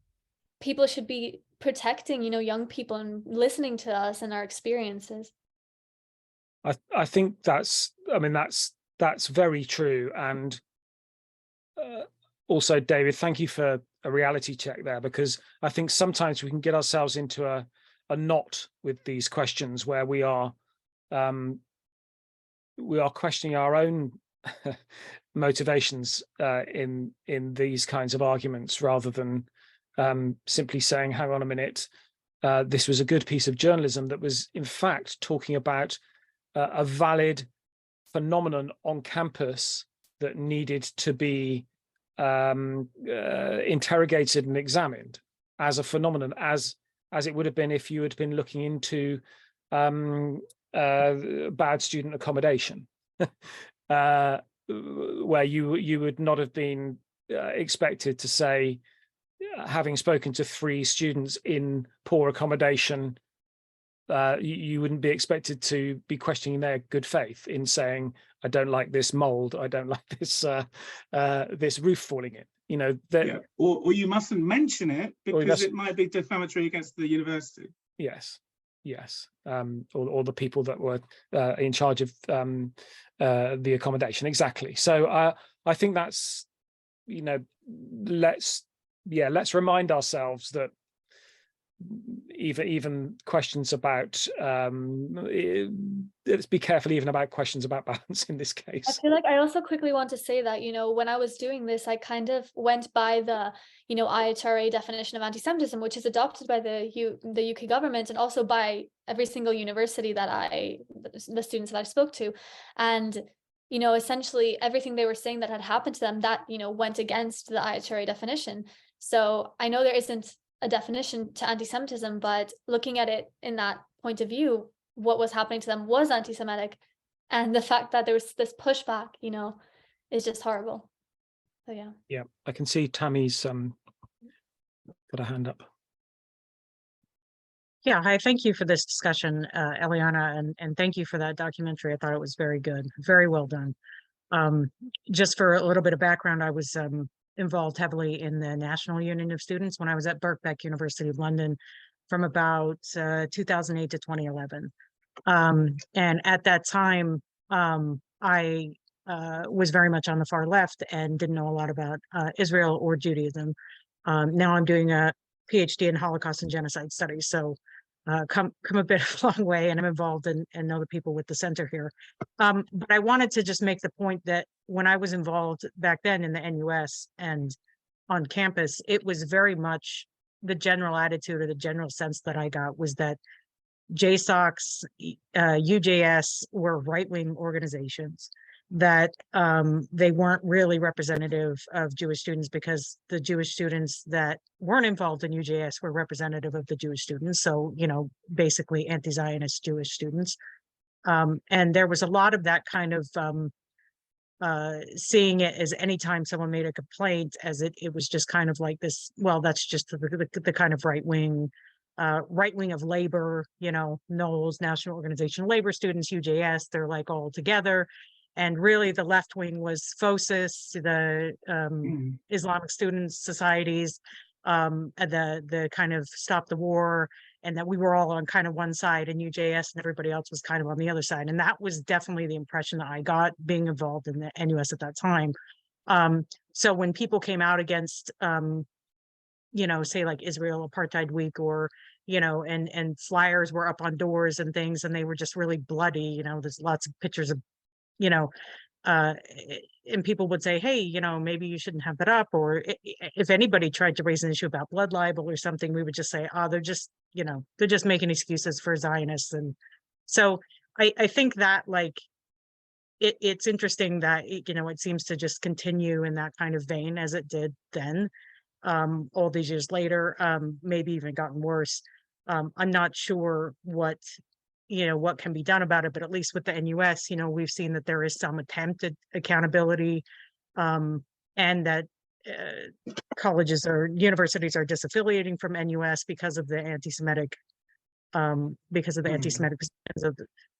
people should be protecting, you know, young people and listening to us and our experiences. I think that's very true. And also, David, thank you for a reality check there, because I think sometimes we can get ourselves into a knot with these questions where we are questioning our own motivations in these kinds of arguments, rather than simply saying, hang on a minute, this was a good piece of journalism that was in fact talking about a valid phenomenon on campus that needed to be interrogated and examined as a phenomenon, as it would have been if you had been looking into bad student accommodation, where you would not have been expected to say, having spoken to 3 students in poor accommodation, you wouldn't be expected to be questioning their good faith in saying, I don't like this mold, I don't like this this roof falling in. You know, or you mustn't mention it because it might be defamatory against the university. Yes, or the people that were in charge of the accommodation. Exactly. So I think that's, you know, let's remind ourselves that even questions about let's be careful even about questions about balance in this case. I feel like I also quickly want to say that, you know, when I was doing this, I kind of went by the, you know, IHRA definition of anti-Semitism, which is adopted by the UK government and also by every single university that the students that I spoke to. And, you know, essentially everything they were saying that had happened to them, that, you know, went against the IHRA definition. So I know there isn't a definition to anti-Semitism, but looking at it in that point of view, what was happening to them was anti-Semitic. And the fact that there was this pushback, you know, is just horrible. So yeah. Yeah, I can see Tammy's got a hand up. Yeah, hi, thank you for this discussion, Eliana, and thank you for that documentary. I thought it was very good, very well done. Just for a little bit of background, I was involved heavily in the National Union of Students when I was at Birkbeck University of London from about 2008 to 2011. And at that time, I was very much on the far left and didn't know a lot about Israel or Judaism. Now I'm doing a PhD in Holocaust and Genocide Studies, so come a bit of a long way, and I'm involved and know the people with the center here. But I wanted to just make the point that when I was involved back then in the NUS and on campus, it was very much the general attitude or the general sense that I got was that JSOCs, UJS were right-wing organizations, that they weren't really representative of Jewish students because the Jewish students that weren't involved in UJS were representative of the Jewish students. So, you know, basically anti-Zionist Jewish students. And there was a lot of that kind of seeing it as anytime someone made a complaint as it was just kind of like this, well, that's just the kind of right wing of labor, you know, NOLS, National Organization of Labor Students, UJS, they're like all together. And really the left wing was FOSIS, the Islamic Students Societies, the kind of Stop the War, and that we were all on kind of one side, and UJS and everybody else was kind of on the other side. And that was definitely the impression that I got being involved in the NUS at that time. So when people came out against, you know, say like Israel Apartheid Week, or, you know, and flyers were up on doors and things, and they were just really bloody, you know, there's lots of pictures of, you know, and people would say, hey, you know, maybe you shouldn't have that up. Or if anybody tried to raise an issue about blood libel or something, we would just say, oh, they're just, you know, they're just making excuses for Zionists. And so I think that, like, it's interesting that, it seems to just continue in that kind of vein as it did then, all these years later, maybe even gotten worse. I'm not sure what can be done about it, but at least with the NUS, we've seen that there is some attempt at accountability, and that colleges or universities are disaffiliating from NUS because of the anti-Semitic positions.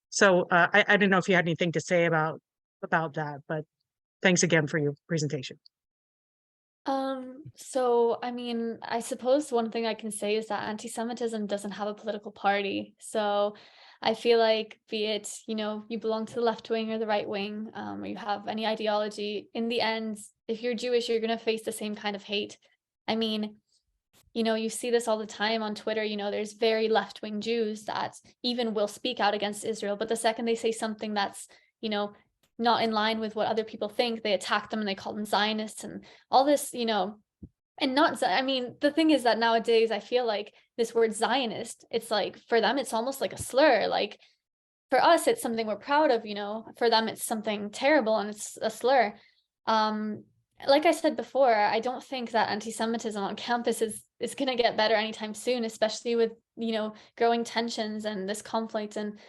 So I didn't know if you had anything to say about that, but thanks again for your presentation. So I mean, I suppose one thing I can say is that anti-Semitism doesn't have a political party. So I feel like, be it, you belong to the left wing or the right wing, or you have any ideology, in the end, if you're Jewish, you're going to face the same kind of hate. I mean, you see this all the time on Twitter. There's very left-wing Jews that even will speak out against Israel, but the second they say something that's, not in line with what other people think, they attack them and they call them Zionists and all this, and not, I mean, the thing is that nowadays I feel like this word Zionist, it's like, for them, it's almost like a slur. Like, for us, it's something we're proud of, for them, it's something terrible and it's a slur. Like I said before, I don't think that anti-Semitism on campus is going to get better anytime soon, especially with, growing tensions and this conflict. And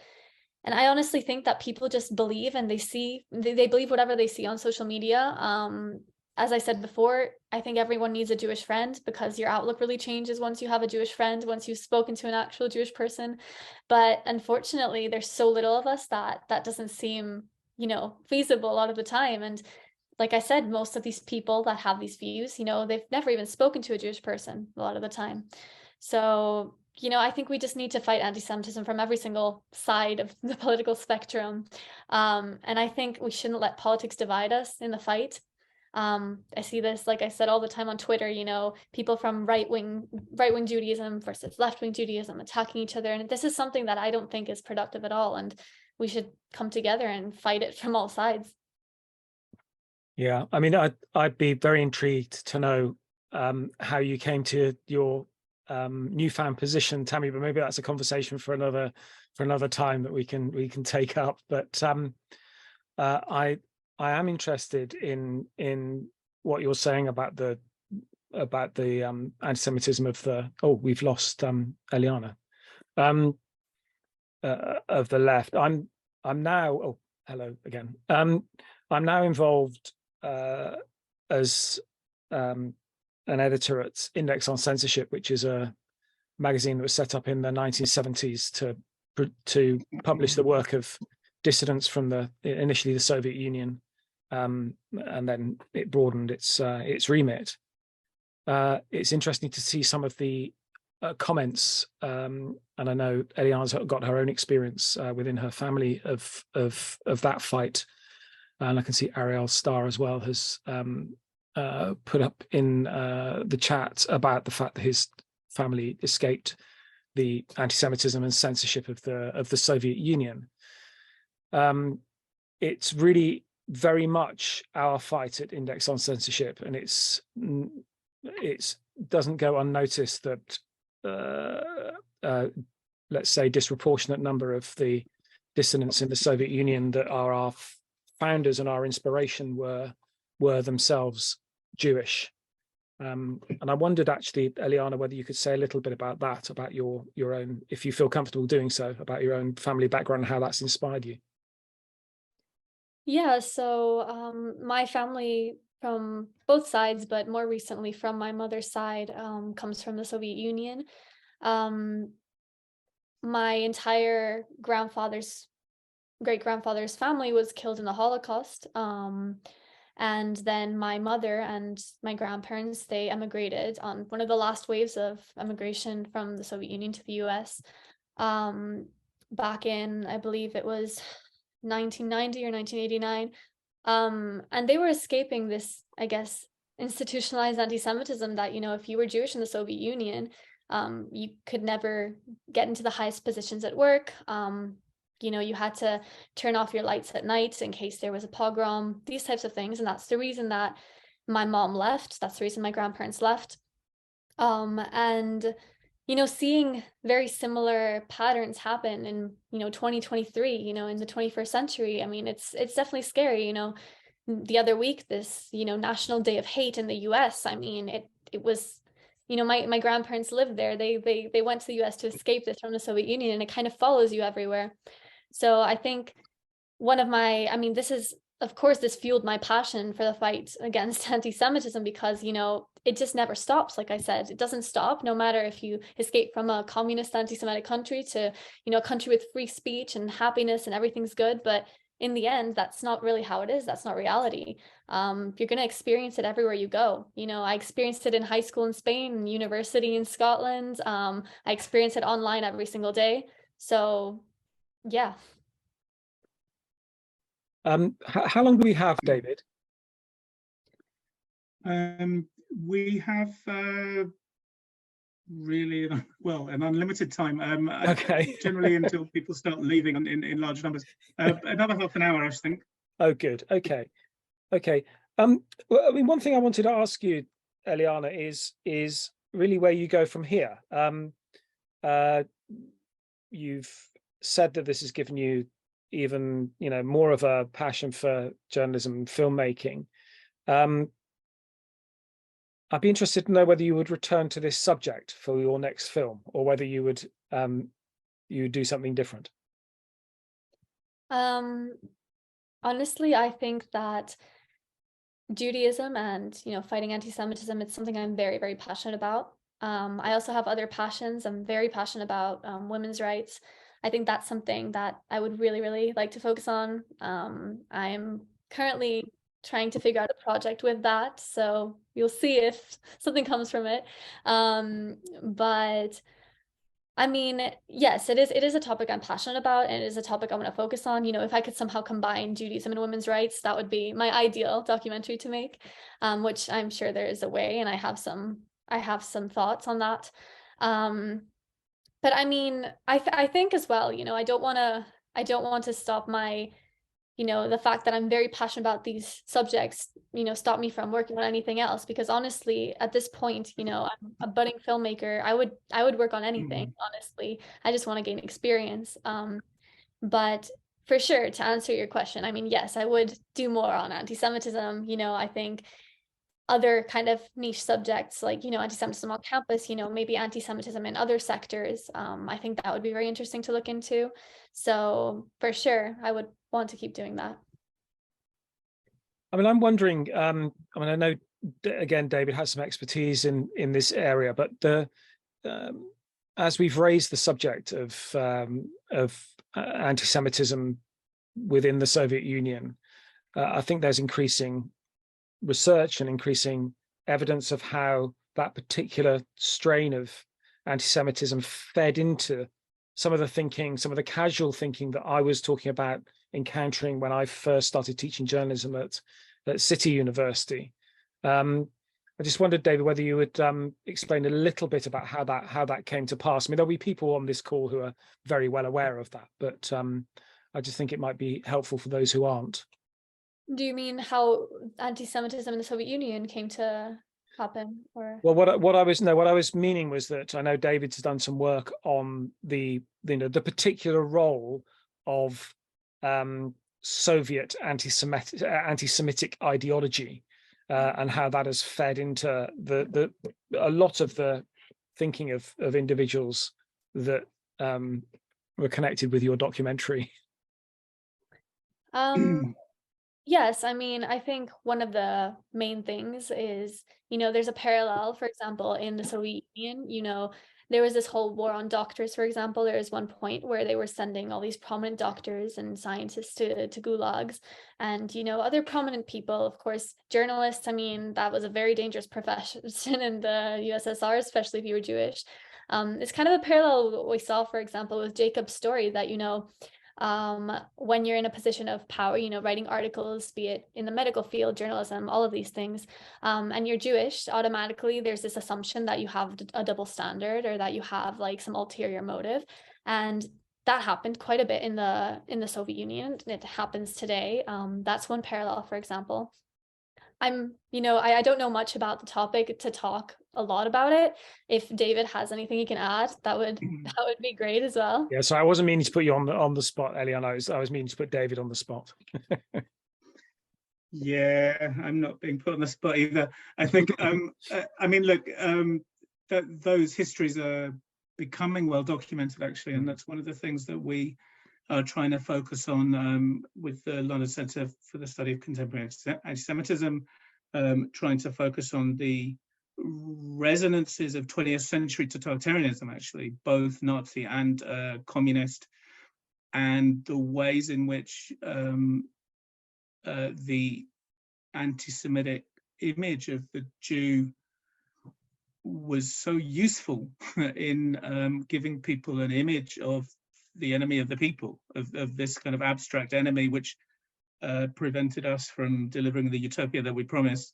I honestly think that people just believe, and they believe whatever they see on social media. As I said before, I think everyone needs a Jewish friend, because your outlook really changes once you have a Jewish friend, once you've spoken to an actual Jewish person. But unfortunately, there's so little of us that doesn't seem, feasible a lot of the time. And like I said, most of these people that have these views, they've never even spoken to a Jewish person a lot of the time. So, I think we just need to fight anti-Semitism from every single side of the political spectrum. And I think we shouldn't let politics divide us in the fight. I see this, like I said, all the time on Twitter, people from right-wing Judaism versus left-wing Judaism attacking each other. And this is something that I don't think is productive at all. And we should come together and fight it from all sides. Yeah, I mean, I'd be very intrigued to know how you came to your newfound position, Tammy, but maybe that's a conversation for another time that we can take up. But I am interested in what you're saying about the anti-Semitism of the we've lost Eliana of the left. I'm now hello again. I'm now involved as an editor at Index on Censorship, which is a magazine that was set up in the 1970s to publish the work of dissidents from initially the Soviet Union, and then it broadened its remit. It's interesting to see some of the comments, and I know Eliana's got her own experience within her family of that fight, and I can see Ariel Starr as well has put up in the chat about the fact that his family escaped the anti-Semitism and censorship of the Soviet Union. It's really very much our fight at Index on Censorship, and it's doesn't go unnoticed that let's say disproportionate number of the dissidents in the Soviet Union that are our founders and our inspiration were themselves Jewish. And I wondered actually, Eliana, whether you could say a little bit about that, about your own, if you feel comfortable doing so, about your own family background and how that's inspired you. Yeah, so my family from both sides, but more recently from my mother's side, comes from the Soviet Union. My entire great-grandfather's family was killed in the Holocaust. And then my mother and my grandparents, they emigrated on one of the last waves of emigration from the Soviet Union to the US, back in, I believe it was 1990 or 1989. And they were escaping this, I guess, institutionalized anti-Semitism that, if you were Jewish in the Soviet Union, you could never get into the highest positions at work. You had to turn off your lights at night in case there was a pogrom, these types of things. And that's the reason that my mom left. That's the reason my grandparents left. And seeing very similar patterns happen in, 2023, in the 21st century. I mean, it's definitely scary. The other week, this, National Day of Hate in the US, I mean, it was, my grandparents lived there. They went to the US to escape this from the Soviet Union, and it kind of follows you everywhere. So I think this is, of course, this fueled my passion for the fight against anti-Semitism, because, it just never stops. Like I said, it doesn't stop, no matter if you escape from a communist anti-Semitic country to, a country with free speech and happiness and everything's good. But in the end, that's not really how it is. That's not reality. You're going to experience it everywhere you go. I experienced it in high school in Spain, university in Scotland. I experience it online every single day. So, yeah. How long do we have, David? We have really, well, an unlimited time. Okay. Generally until people start leaving in large numbers. Another half an hour, I think. Oh, good. Okay. Well, I mean, one thing I wanted to ask you, Eliana, is really where you go from here. You've said that this has given you even, more of a passion for journalism and filmmaking. I'd be interested to know whether you would return to this subject for your next film, or whether you would do something different. Honestly, I think that Judaism and, fighting anti-Semitism, it's something I'm very, very passionate about. I also have other passions. I'm very passionate about women's rights. I think that's something that I would really, really like to focus on. I'm currently trying to figure out a project with that, so you'll see if something comes from it. But I mean, yes, it is a topic I'm passionate about, and it is a topic I want to focus on. If I could somehow combine Judaism and women's rights, that would be my ideal documentary to make, which I'm sure there is a way, and I have some thoughts on that. But I mean, I think as well, I don't want to stop my, the fact that I'm very passionate about these subjects, stop me from working on anything else. Because honestly, at this point, I'm a budding filmmaker. I would work on anything, honestly. I just want to gain experience. But for sure, to answer your question, I mean, yes, I would do more on anti-Semitism. I think other kind of niche subjects like, anti-Semitism on campus, maybe anti-Semitism in other sectors. I think that would be very interesting to look into. So for sure, I would want to keep doing that. I mean, I'm wondering, I know, again, David has some expertise in this area, but as we've raised the subject of anti-Semitism within the Soviet Union, I think there's increasing research and increasing evidence of how that particular strain of anti-Semitism fed into some of the thinking, some of the casual thinking that I was talking about encountering when I first started teaching journalism at City University. I just wondered, David, whether you would explain a little bit about how that came to pass. I mean, there'll be people on this call who are very well aware of that, but I just think it might be helpful for those who aren't. Do you mean how anti-Semitism in the Soviet Union came to happen? Or well, what I was meaning was that I know David's done some work on the particular role of Soviet anti-Semitic ideology and how that has fed into a lot of the thinking of individuals that were connected with your documentary. Yes, I mean, I think one of the main things is, there's a parallel, for example, in the Soviet Union, there was this whole war on doctors, for example. There was one point where they were sending all these prominent doctors and scientists to gulags, and, other prominent people, of course, journalists. I mean, that was a very dangerous profession in the USSR, especially if you were Jewish. It's kind of a parallel with what we saw, for example, with Jacob's story, that, when you're in a position of power, writing articles, be it in the medical field, journalism, all of these things, and you're Jewish, automatically there's this assumption that you have a double standard, or that you have like some ulterior motive. And that happened quite a bit in the Soviet Union. It happens today. That's one parallel, for example. I don't know much about the topic to talk a lot about it. If David has anything he can add, that would be great as well. Yeah, so I wasn't meaning to put you on the spot, Eliana. I was meaning to put David on the spot. Yeah, I'm not being put on the spot either. I think, I mean, look, those histories are becoming well documented, actually, and that's one of the things that we are trying to focus on with the London Centre for the Study of Contemporary Antisemitism, trying to focus on the resonances of 20th century totalitarianism, actually, both Nazi and communist, and the ways in which the anti-Semitic image of the Jew was so useful in giving people an image of the enemy of the people, of this kind of abstract enemy, which prevented us from delivering the utopia that we promised.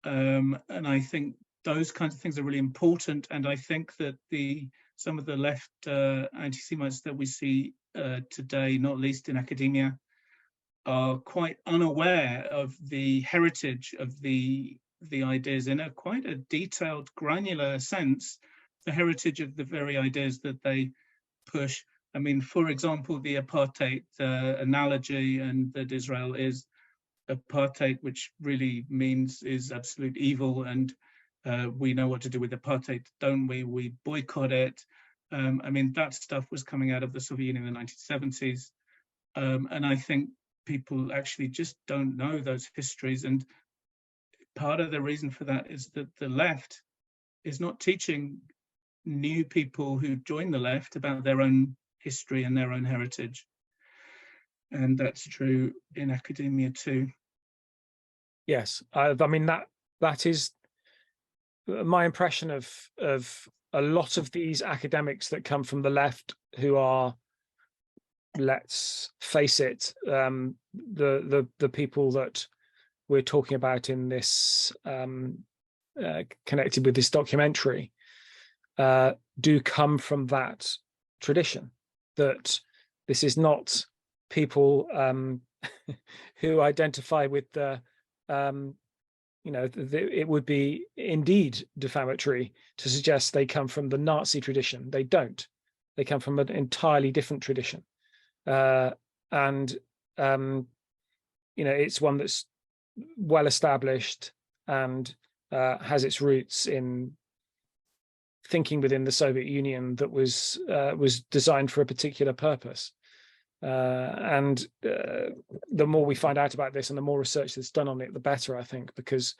And I think those kinds of things are really important. And I think that some of the left anti-Semites that we see today, not least in academia, are quite unaware of the heritage of the ideas in a quite a detailed, granular sense, the heritage of the very ideas that they push. I mean, for example, the apartheid analogy, and that Israel is apartheid, which really means is absolute evil, and we know what to do with apartheid, don't we? We boycott it. I mean, that stuff was coming out of the Soviet Union in the 1970s, and I think people actually just don't know those histories. And part of the reason for that is that the left is not teaching new people who join the left about their own history and their own heritage. And that's true in academia too. Yes, I mean, that is my impression of a lot of these academics that come from the left, who are, let's face it, the people that we're talking about in this, connected with this documentary, do come from that tradition. That this is not people who identify with the, it would be indeed defamatory to suggest they come from the Nazi tradition. They don't. They come from an entirely different tradition. And it's one that's well established and has its roots in thinking within the Soviet Union that was designed for a particular purpose. And the more we find out about this and the more research that's done on it, the better, I think, because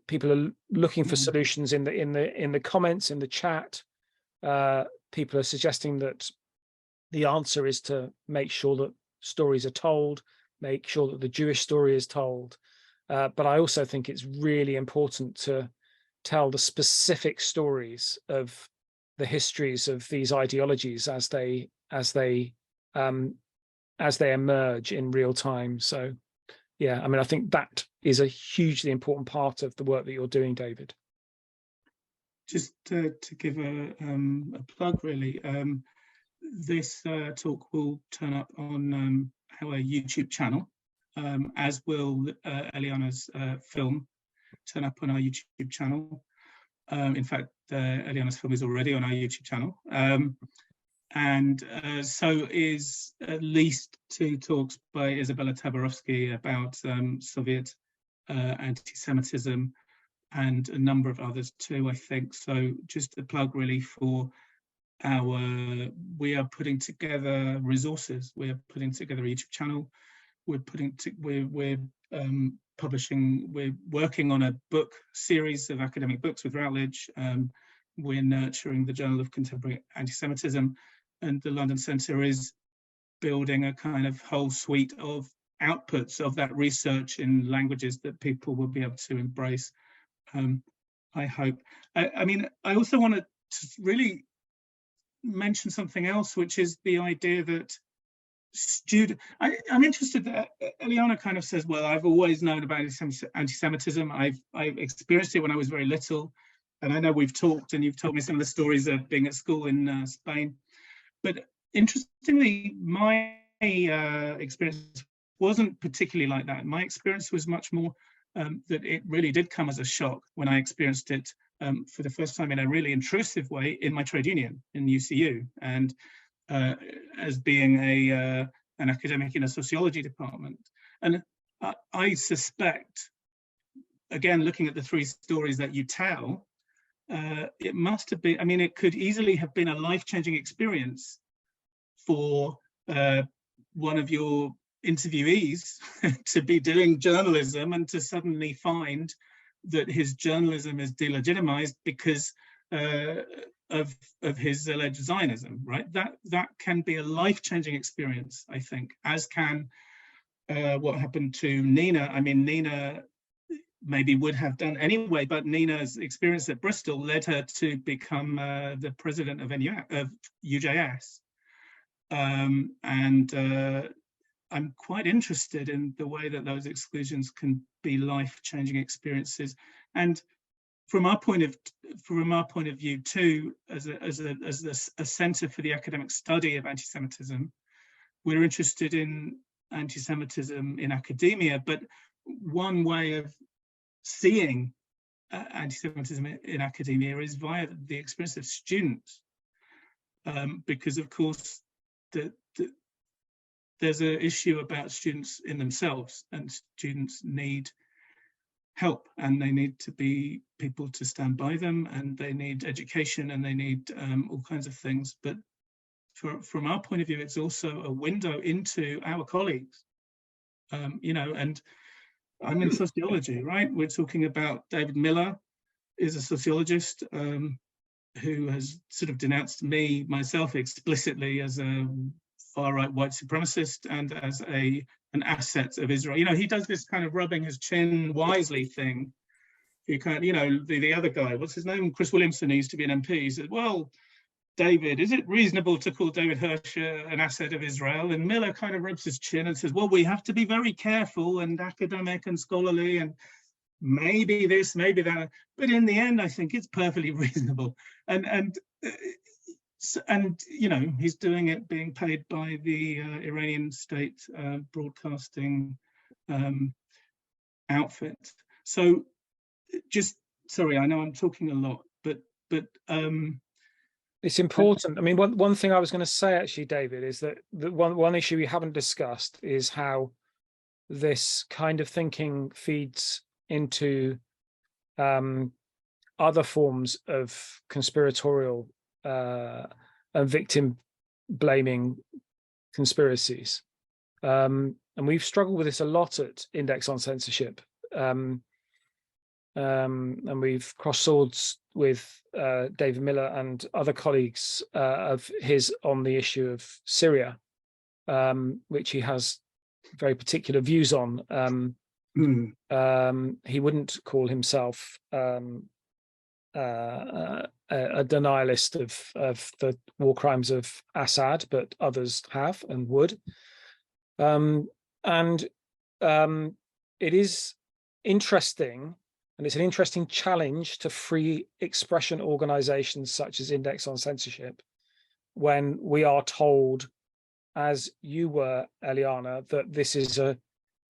people are looking for solutions in the comments, in the chat. People are suggesting that the answer is to make sure that stories are told, make sure that the Jewish story is told. But I also think it's really important to tell the specific stories of the histories of these ideologies as they emerge in real time. So, yeah, I mean, I think that is a hugely important part of the work that you're doing, David. Just to give a plug, really, this talk will turn up on our YouTube channel, as will Eliana's film turn up on our YouTube channel. In fact, Eliana's film is already on our YouTube channel. And so is at least 2 talks by Isabella Tabarovsky about Soviet anti-Semitism, and a number of others too, I think. So just a plug really for we are putting together resources. We're putting together a YouTube channel. We're publishing, we're working on a book series of academic books with Routledge. We're nurturing the Journal of Contemporary Antisemitism, and the London Centre is building a kind of whole suite of outputs of that research in languages that people will be able to embrace, I hope. I mean, I also want to really mention something else, which is the idea that I'm interested that Eliana kind of says, well, I've always known about anti-Semitism. I've experienced it when I was very little. And I know we've talked and you've told me some of the stories of being at school in Spain. But interestingly, my experience wasn't particularly like that. My experience was much more that it really did come as a shock when I experienced it for the first time in a really intrusive way in my trade union in UCU, and as being an academic in a sociology department. And I suspect, again, looking at the three stories that you tell, it must have been, I mean, it could easily have been a life-changing experience for one of your interviewees to be doing journalism and to suddenly find that his journalism is delegitimized because of his alleged Zionism, right? That can be a life-changing experience, I think, as can what happened to Nina. I mean, Nina maybe would have done anyway, but Nina's experience at Bristol led her to become the president of UJS. I'm quite interested in the way that those exclusions can be life-changing experiences. And from our point of view too, as a centre for the academic study of anti-Semitism, we're interested in anti-Semitism in academia, but one way of seeing anti-Semitism in academia is via the experience of students, because of course there's an issue about students in themselves, and students need help, and they need to be people to stand by them, and they need education, and they need all kinds of things. But from our point of view, it's also a window into our colleagues, you know. And I'm in sociology, right? We're talking about David Miller is a sociologist who has sort of denounced myself explicitly as a far-right white supremacist and as an asset of Israel. You know, he does this kind of rubbing his chin wisely thing. You can't, you know, the other guy, what's his name? Chris Williamson, who used to be an MP, he said, well, David, is it reasonable to call David Hirsch an asset of Israel? And Miller kind of rubs his chin and says, well, we have to be very careful and academic and scholarly and maybe this, maybe that. But in the end, I think it's perfectly reasonable. And you know, he's doing it being paid by the Iranian state broadcasting outfit. So just, sorry, I know I'm talking a lot, but it's important. I mean, one thing I was going to say, actually, David, is that the one issue we haven't discussed is how this kind of thinking feeds into other forms of conspiratorial and victim blaming conspiracies. And we've struggled with this a lot at Index on Censorship. And we've crossed swords with David Miller and other colleagues of his on the issue of Syria, which he has very particular views on. He wouldn't call himself a denialist of the war crimes of Assad, but others have and would. It is interesting, and it's an interesting challenge to free expression organizations such as Index on Censorship, when we are told, as you were, Eliana, that this is a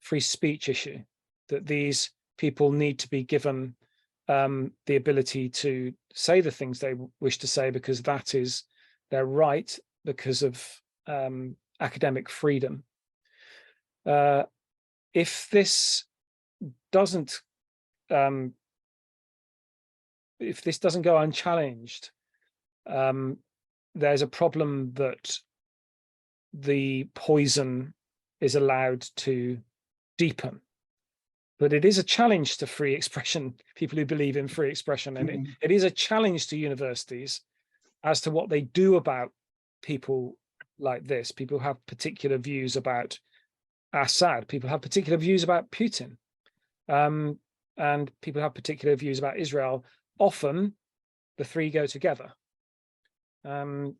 free speech issue, that these people need to be given the ability to say the things they wish to say because that is their right, because of academic freedom. If this doesn't go unchallenged, there's a problem that the poison is allowed to deepen. But it is a challenge to free expression, people who believe in free expression, and it is a challenge to universities as to what they do about people like this. People have particular views about Assad, people have particular views about Putin, and people have particular views about Israel. Often the three go together. Now,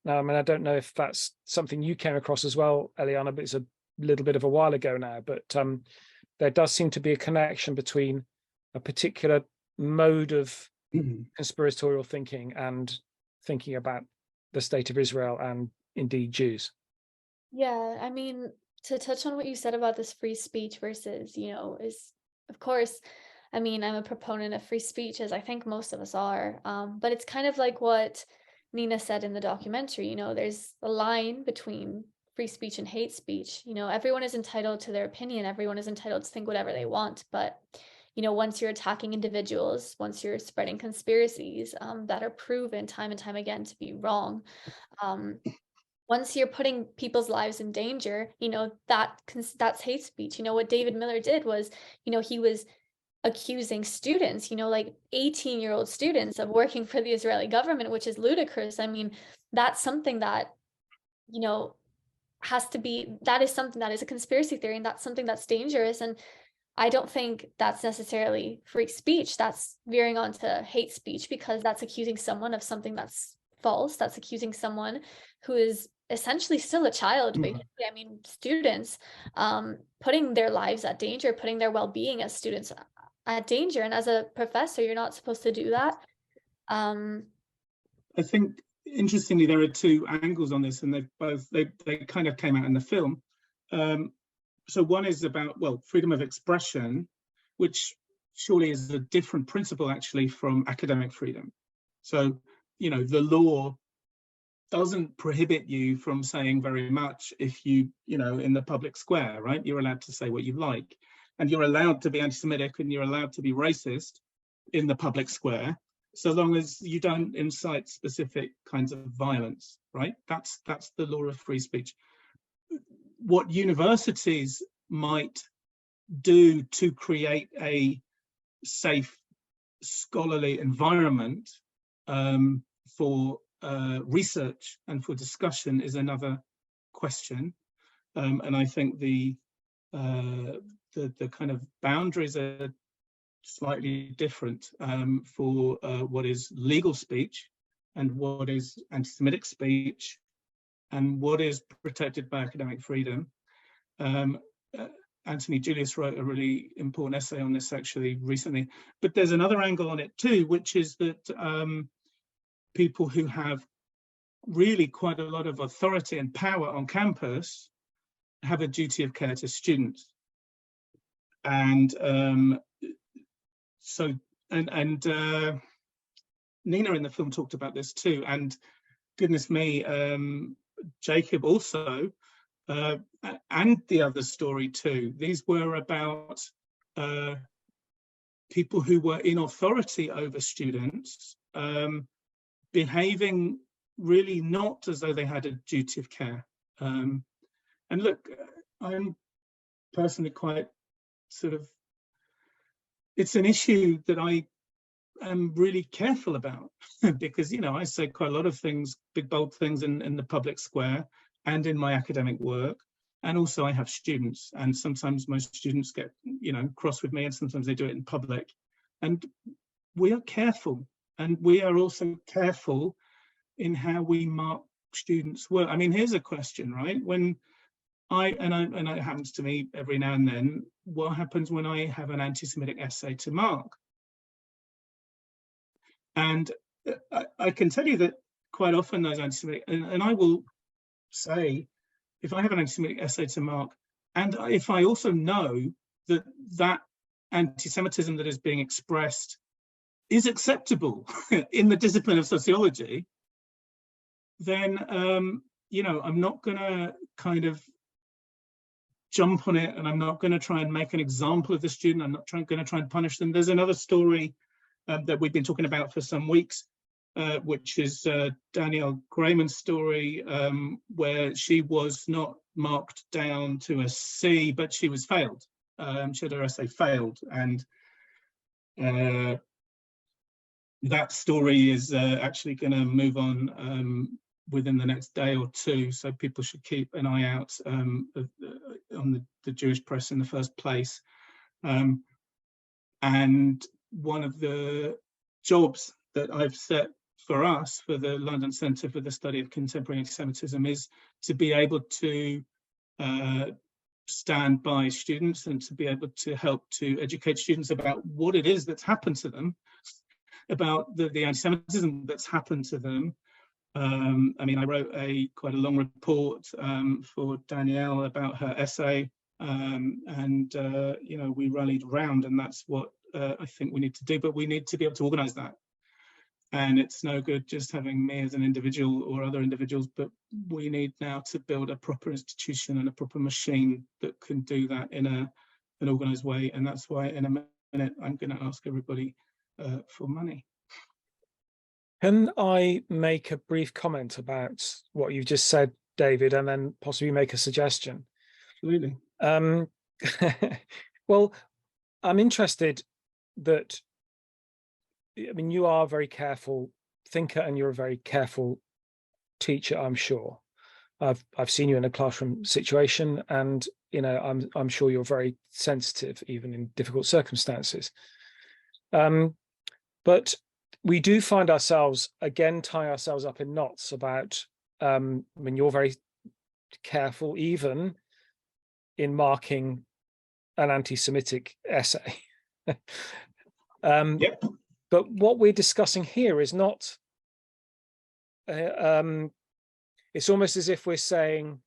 I mean, I don't know if that's something you came across as well, Eliana, but it's a little bit of a while ago now. But there does seem to be a connection between a particular mode of conspiratorial thinking and thinking about the state of Israel and indeed Jews. Yeah, I mean, to touch on what you said about this free speech versus, you know, is of course, I mean, I'm a proponent of free speech, as I think most of us are. But it's kind of like what Nina said in the documentary, there's a line between free speech and hate speech. Everyone is entitled to their opinion, everyone is entitled to think whatever they want. But, once you're attacking individuals, once you're spreading conspiracies that are proven time and time again to be wrong, once you're putting people's lives in danger, that's hate speech. What David Miller did was, he was accusing students, like 18-year-old students, of working for the Israeli government, which is ludicrous. I mean, that's something that, that is something that is a conspiracy theory, and that's something that's dangerous. And I don't think that's necessarily free speech. That's veering onto hate speech, because that's accusing someone of something that's false. That's accusing someone who is essentially still a child, basically. I mean, students, putting their lives at danger, putting their well-being as students at danger. And as a professor, you're not supposed to do that. I think, interestingly, there are two angles on this, and they kind of came out in the film. So one is about, well, freedom of expression, which surely is a different principle actually from academic freedom. So, the law doesn't prohibit you from saying very much if you in the public square, right? You're allowed to say what you like, and you're allowed to be anti-Semitic, and you're allowed to be racist in the public square, so long as you don't incite specific kinds of violence, right? That's the law of free speech. What universities might do to create a safe scholarly environment for research and for discussion is another question, and I think the kind of boundaries are slightly different for what is legal speech and what is anti-Semitic speech and what is protected by academic freedom. Anthony Julius wrote a really important essay on this actually recently, but there's another angle on it too, which is that people who have really quite a lot of authority and power on campus have a duty of care to students. And Nina in the film talked about this too, and goodness me, Jacob also, and the other story too. These were about people who were in authority over students, behaving really not as though they had a duty of care. And look, I'm personally quite sort of, it's an issue that I am really careful about because, I say quite a lot of things, big, bold things in the public square and in my academic work. And also I have students, and sometimes most students get, cross with me, and sometimes they do it in public. And we are careful, and we are also careful in how we mark students' work. I mean, here's a question, right? When and it happens to me every now and then, what happens when I have an anti-Semitic essay to mark? And I can tell you that quite often those anti-Semitic, and I will say, if I have an anti-Semitic essay to mark, and if I also know that that anti-Semitism that is being expressed is acceptable in the discipline of sociology, then, I'm not going to kind of jump on it, and I'm not going to try and make an example of the student. I'm not going to try and punish them. There's another story that we've been talking about for some weeks, which is Danielle Grayman's story, where she was not marked down to a C, but she was failed. She had her essay failed, and that story is actually going to move on within the next day or two, so people should keep an eye out on the Jewish press in the first place. And one of the jobs that I've set for us, for the London Centre for the Study of Contemporary Anti-Semitism, is to be able to stand by students and to be able to help to educate students about what it is that's happened to them, about the anti-Semitism that's happened to them. I mean, I wrote quite a long report for Danielle about her essay You know, we rallied around, and that's what I think we need to do. But we need to be able to organise that. And it's no good just having me as an individual or other individuals, but we need now to build a proper institution and a proper machine that can do that in an organised way. And that's why in a minute I'm going to ask everybody for money. Can I make a brief comment about what you've just said, David, and then possibly make a suggestion? Absolutely. Well, I'm interested that, I mean, you are a very careful thinker and you're a very careful teacher, I'm sure. I've seen you in a classroom situation, and you know, I'm sure you're very sensitive even in difficult circumstances. But we do find ourselves again tie ourselves up in knots about when you're very careful even in marking an anti-Semitic essay. Yep. But what we're discussing here is not, it's almost as if we're saying,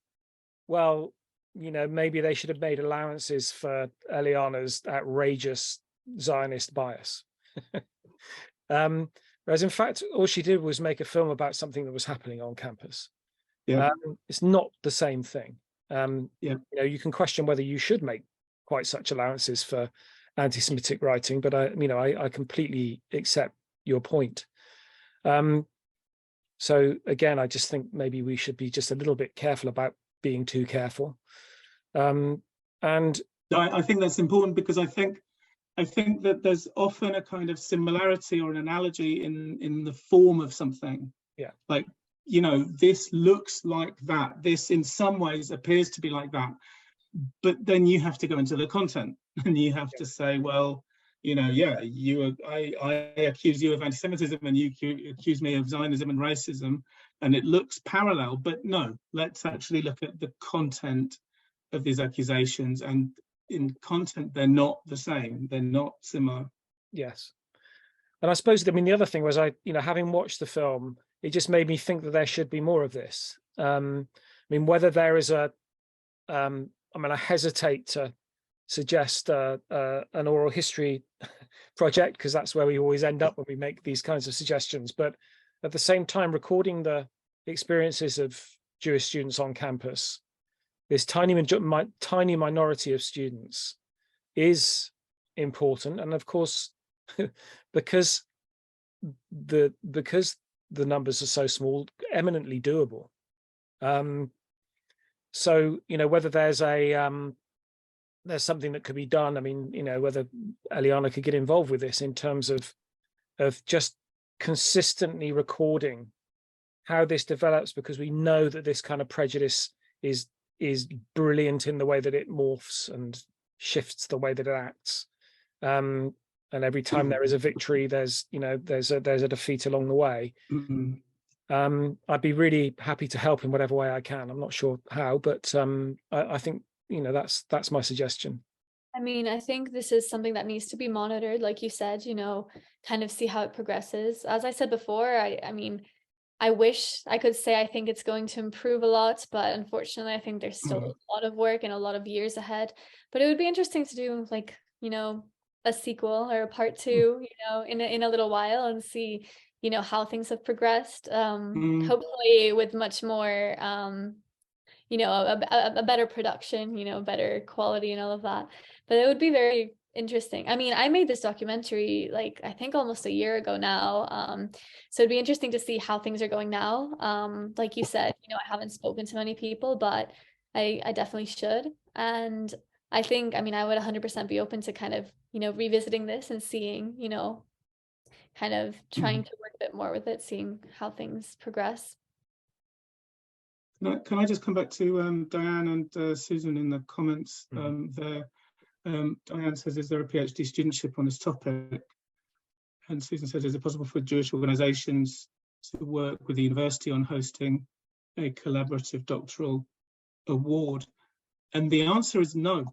well, you know, maybe they should have made allowances for Eliana's outrageous Zionist bias. Whereas in fact, all she did was make a film about something that was happening on campus. Yeah. It's not the same thing. Yeah. You know, you can question whether you should make quite such allowances for anti-Semitic writing, but I completely accept your point. So again, I just think maybe we should be just a little bit careful about being too careful. And I think that's important, because I think that there's often a kind of similarity or an analogy in the form of something. Yeah. Like, you know, this looks like that. This in some ways appears to be like that. But then you have to go into the content and you have to say, well, you know, yeah, I accuse you of anti-Semitism and you accuse me of Zionism and racism, and it looks parallel, but no, let's actually look at the content of these accusations, and in content they're not the same, they're not similar. Yes. And I suppose, I mean, the other thing was, having watched the film, it just made me think that there should be more of this. I mean, whether there is I hesitate to suggest an oral history project, because that's where we always end up when we make these kinds of suggestions. But at the same time, recording the experiences of Jewish students on campus, this tiny minority of students, is important. And of course, because the numbers are so small, eminently doable. So, you know, whether there's something that could be done. I mean, you know, whether Eliana could get involved with this in terms of just consistently recording how this develops, because we know that this kind of prejudice is brilliant in the way that it morphs and shifts the way that it acts. And every time there is a victory, there's a defeat along the way. Mm-hmm. I'd be really happy to help in whatever way I can. I'm not sure how, but I think, you know, that's my suggestion. I mean, I think this is something that needs to be monitored, like you said, you know, kind of see how it progresses. As I said before, I mean, I wish I could say I think it's going to improve a lot, but unfortunately, I think there's still a lot of work and a lot of years ahead. But it would be interesting to do, like, you know, a sequel or a part 2, you know, in a little while, and see, you know, how things have progressed. Hopefully with much more you know, a better production, you know, better quality and all of that. But it would be very interesting. I mean, I made this documentary, like, I think almost a year ago now. So it'd be interesting to see how things are going now. Like you said, you know, I haven't spoken to many people, but I definitely should. And I think, I mean, I would 100% be open to kind of, you know, revisiting this and seeing, you know, kind of trying to work a bit more with it, seeing how things progress. Can I just come back to Diane and Susan in the comments there? Diane says, is there a PhD studentship on this topic? And Susan says, is it possible for Jewish organisations to work with the university on hosting a collaborative doctoral award? And the answer is no,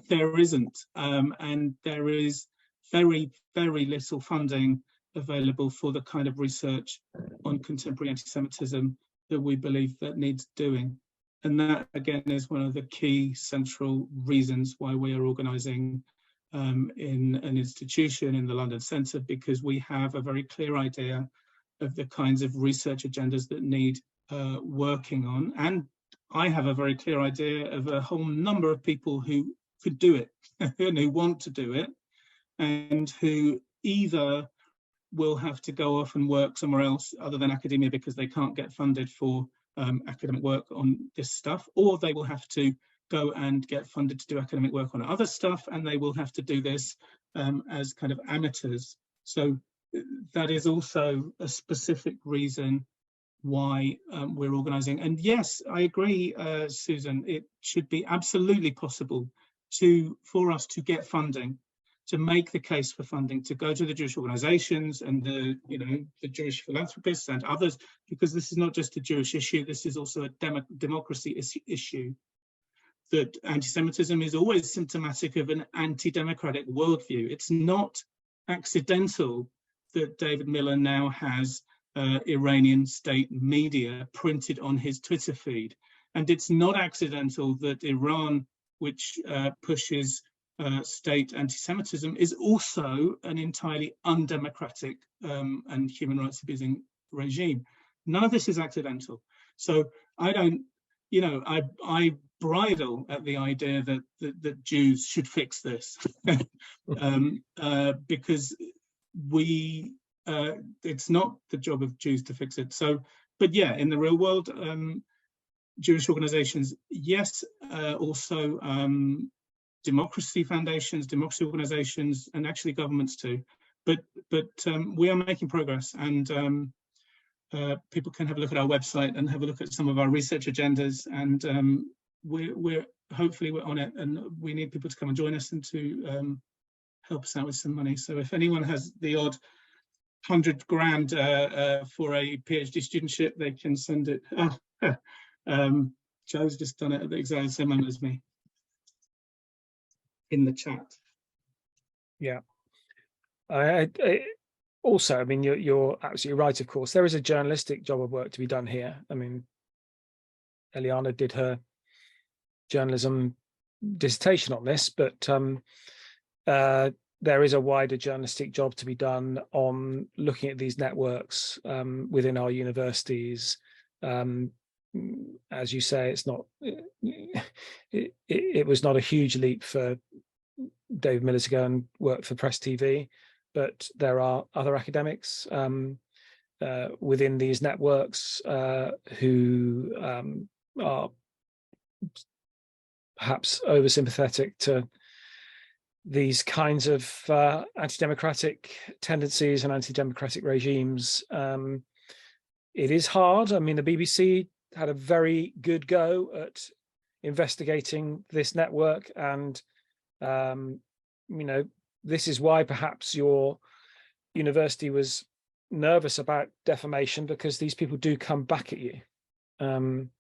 there isn't. And there is very, very little funding available for the kind of research on contemporary anti-Semitism that we believe that needs doing. And that, again, is one of the key central reasons why we are organising in an institution in the London Centre, because we have a very clear idea of the kinds of research agendas that need working on. And I have a very clear idea of a whole number of people who could do it and who want to do it, and who either will have to go off and work somewhere else other than academia because they can't get funded for academic work on this stuff, or they will have to go and get funded to do academic work on other stuff, and they will have to do this as kind of amateurs. So that is also a specific reason why we're organising. And yes, I agree, Susan, it should be absolutely possible for us to get funding, to make the case for funding, to go to the Jewish organisations and the Jewish philanthropists and others, because this is not just a Jewish issue, this is also a democracy issue. That anti-Semitism is always symptomatic of an anti-democratic worldview. It's not accidental that David Miller now has Iranian state media printed on his Twitter feed. And it's not accidental that Iran, which pushes state anti-Semitism, is also an entirely undemocratic and human rights abusing regime. None of this is accidental. So I don't, I bridle at the idea that Jews should fix this because it's not the job of Jews to fix it. So, but yeah, in the real world, Jewish organizations, yes, also democracy foundations, democracy organizations, and actually governments too. But we are making progress, and people can have a look at our website and have a look at some of our research agendas, and we're hopefully we're on it, and we need people to come and join us and to help us out with some money. So if anyone has the odd 100 grand for a PhD studentship, they can send it. Joe's just done it at the exact same moment as me in the chat. Yeah. Also, I mean, you're absolutely right. Of course, there is a journalistic job of work to be done here. I mean, Eliana did her journalism dissertation on this, but there is a wider journalistic job to be done on looking at these networks within our universities. As you say, it's not. It was not a huge leap for David Miller to go and work for Press TV, but there are other academics within these networks who are perhaps oversympathetic to these kinds of anti-democratic tendencies and anti-democratic regimes. It is hard. I mean, the BBC had a very good go at investigating this network, and this is why perhaps your university was nervous about defamation, because these people do come back at you, and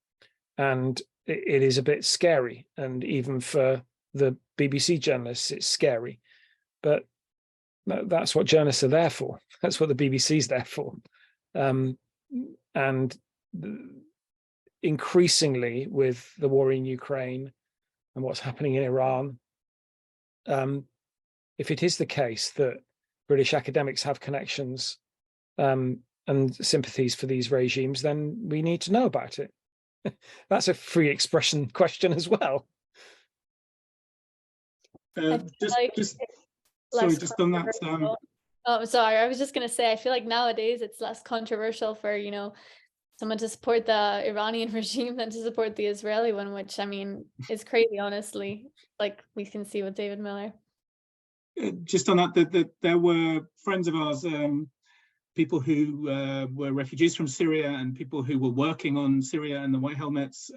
it is a bit scary. And even for the BBC journalists, it's scary. But that's what journalists are there for. That's what the BBC is there for. And increasingly, with the war in Ukraine and what's happening in Iran, if it is the case that British academics have connections and sympathies for these regimes, then we need to know about it. That's a free expression question as well. Just on that. Oh, sorry. I was just going to say, I feel like nowadays it's less controversial for, someone to support the Iranian regime than to support the Israeli one, which, I mean, is crazy, honestly, like we can see with David Miller. Just on that, there were friends of ours, people who were refugees from Syria and people who were working on Syria and the White Helmets,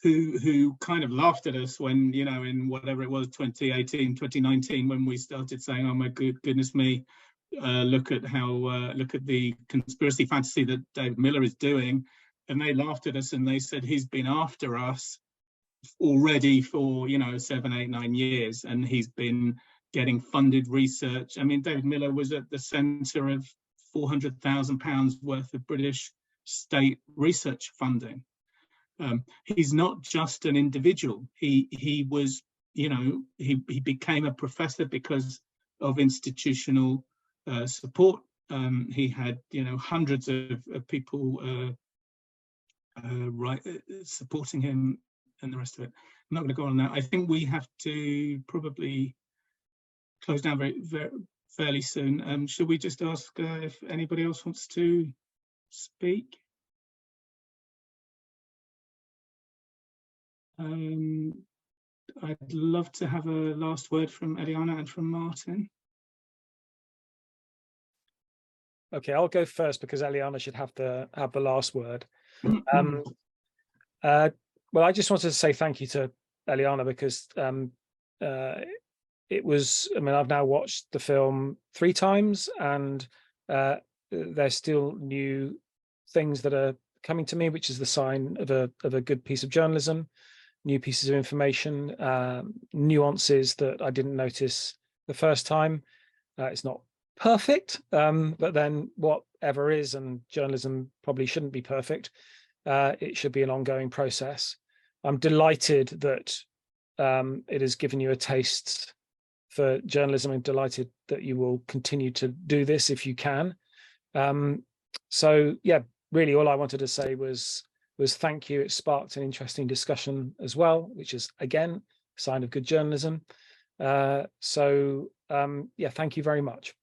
who kind of laughed at us when, in whatever it was, 2018, 2019, when we started saying, oh my goodness me, look at the conspiracy fantasy that David Miller is doing. And they laughed at us and they said he's been after us already for, 7, 8, 9 years, and he's been getting funded research. I mean, David Miller was at the centre of £400,000 worth of British state research funding. He's not just an individual. He was, you know, he became a professor because of institutional support. He had, you know, hundreds of people supporting him and the rest of it. I'm not going to go on that. I think we have to probably close down fairly soon. Should we just ask if anybody else wants to speak? I'd love to have a last word from Eliana and from Martin. Okay, I'll go first because Eliana should have the last word. Well, I just wanted to say thank you to Eliana because it was, I mean, I've now watched the film 3 times and there's still new things that are coming to me, which is the sign of a good piece of journalism, new pieces of information, nuances that I didn't notice the first time. It's not perfect, but then whatever is, and journalism probably shouldn't be perfect, it should be an ongoing process. I'm delighted that it has given you a taste for journalism. I'm delighted that you will continue to do this if you can. So yeah, really all I wanted to say was thank you. It sparked an interesting discussion as well, which is again a sign of good journalism. So yeah, thank you very much.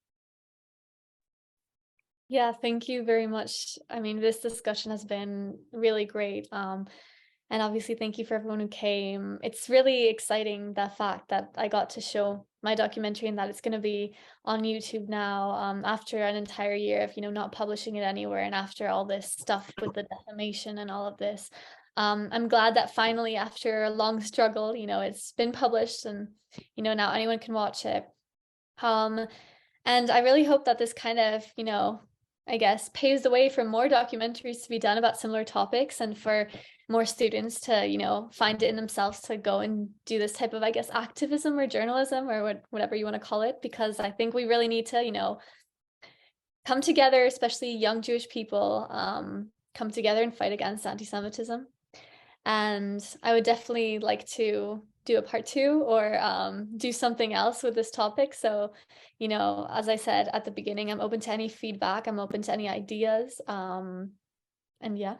Yeah, thank you very much. I mean, this discussion has been really great. And obviously, thank you for everyone who came. It's really exciting, the fact that I got to show my documentary and that it's going to be on YouTube now, after an entire year of, you know, not publishing it anywhere, and after all this stuff with the defamation and all of this. I'm glad that finally, after a long struggle, you know, it's been published and, you know, now anyone can watch it. And I really hope that this kind of, you know, I guess paves the way for more documentaries to be done about similar topics, and for more students to, you know, find it in themselves to go and do this type of, I guess, activism or journalism or whatever you want to call it, because I think we really need to, you know, come together, especially young Jewish people, come together and fight against anti-Semitism. And I would definitely like to do a part 2 or do something else with this topic. So, you know, as I said at the beginning, I'm open to any feedback. I'm open to any ideas. And yeah.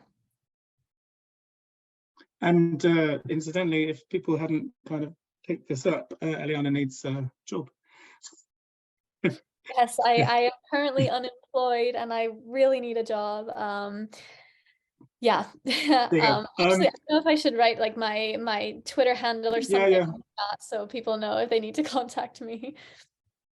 And incidentally, if people hadn't kind of picked this up, Eliana needs a job. Yes, I am currently unemployed and I really need a job. Yeah. Actually, I don't know if I should write like my Twitter handle or something like that, so people know if they need to contact me.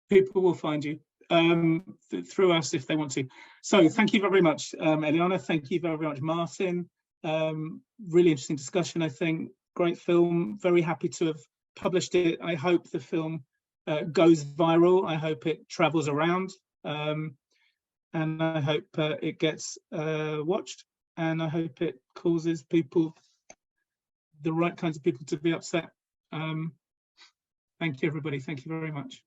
People will find you through us if they want to. So thank you very much, Eliana. Thank you very much, Martin. Really interesting discussion, I think. Great film. Very happy to have published it. I hope the film goes viral. I hope it travels around, and I hope it gets watched. And I hope it causes people, the right kinds of people, to be upset. Thank you, everybody. Thank you very much.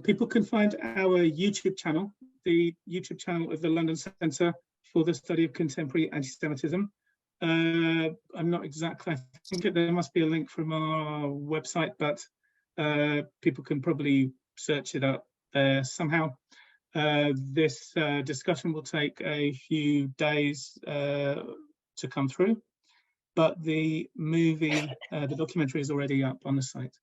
People can find our YouTube channel, the YouTube channel of the London Centre for the Study of Contemporary Anti-Semitism. I'm not exactly, I think there must be a link from our website, but people can probably search it up there somehow. This discussion will take a few days to come through, but the movie, the documentary is already up on the site.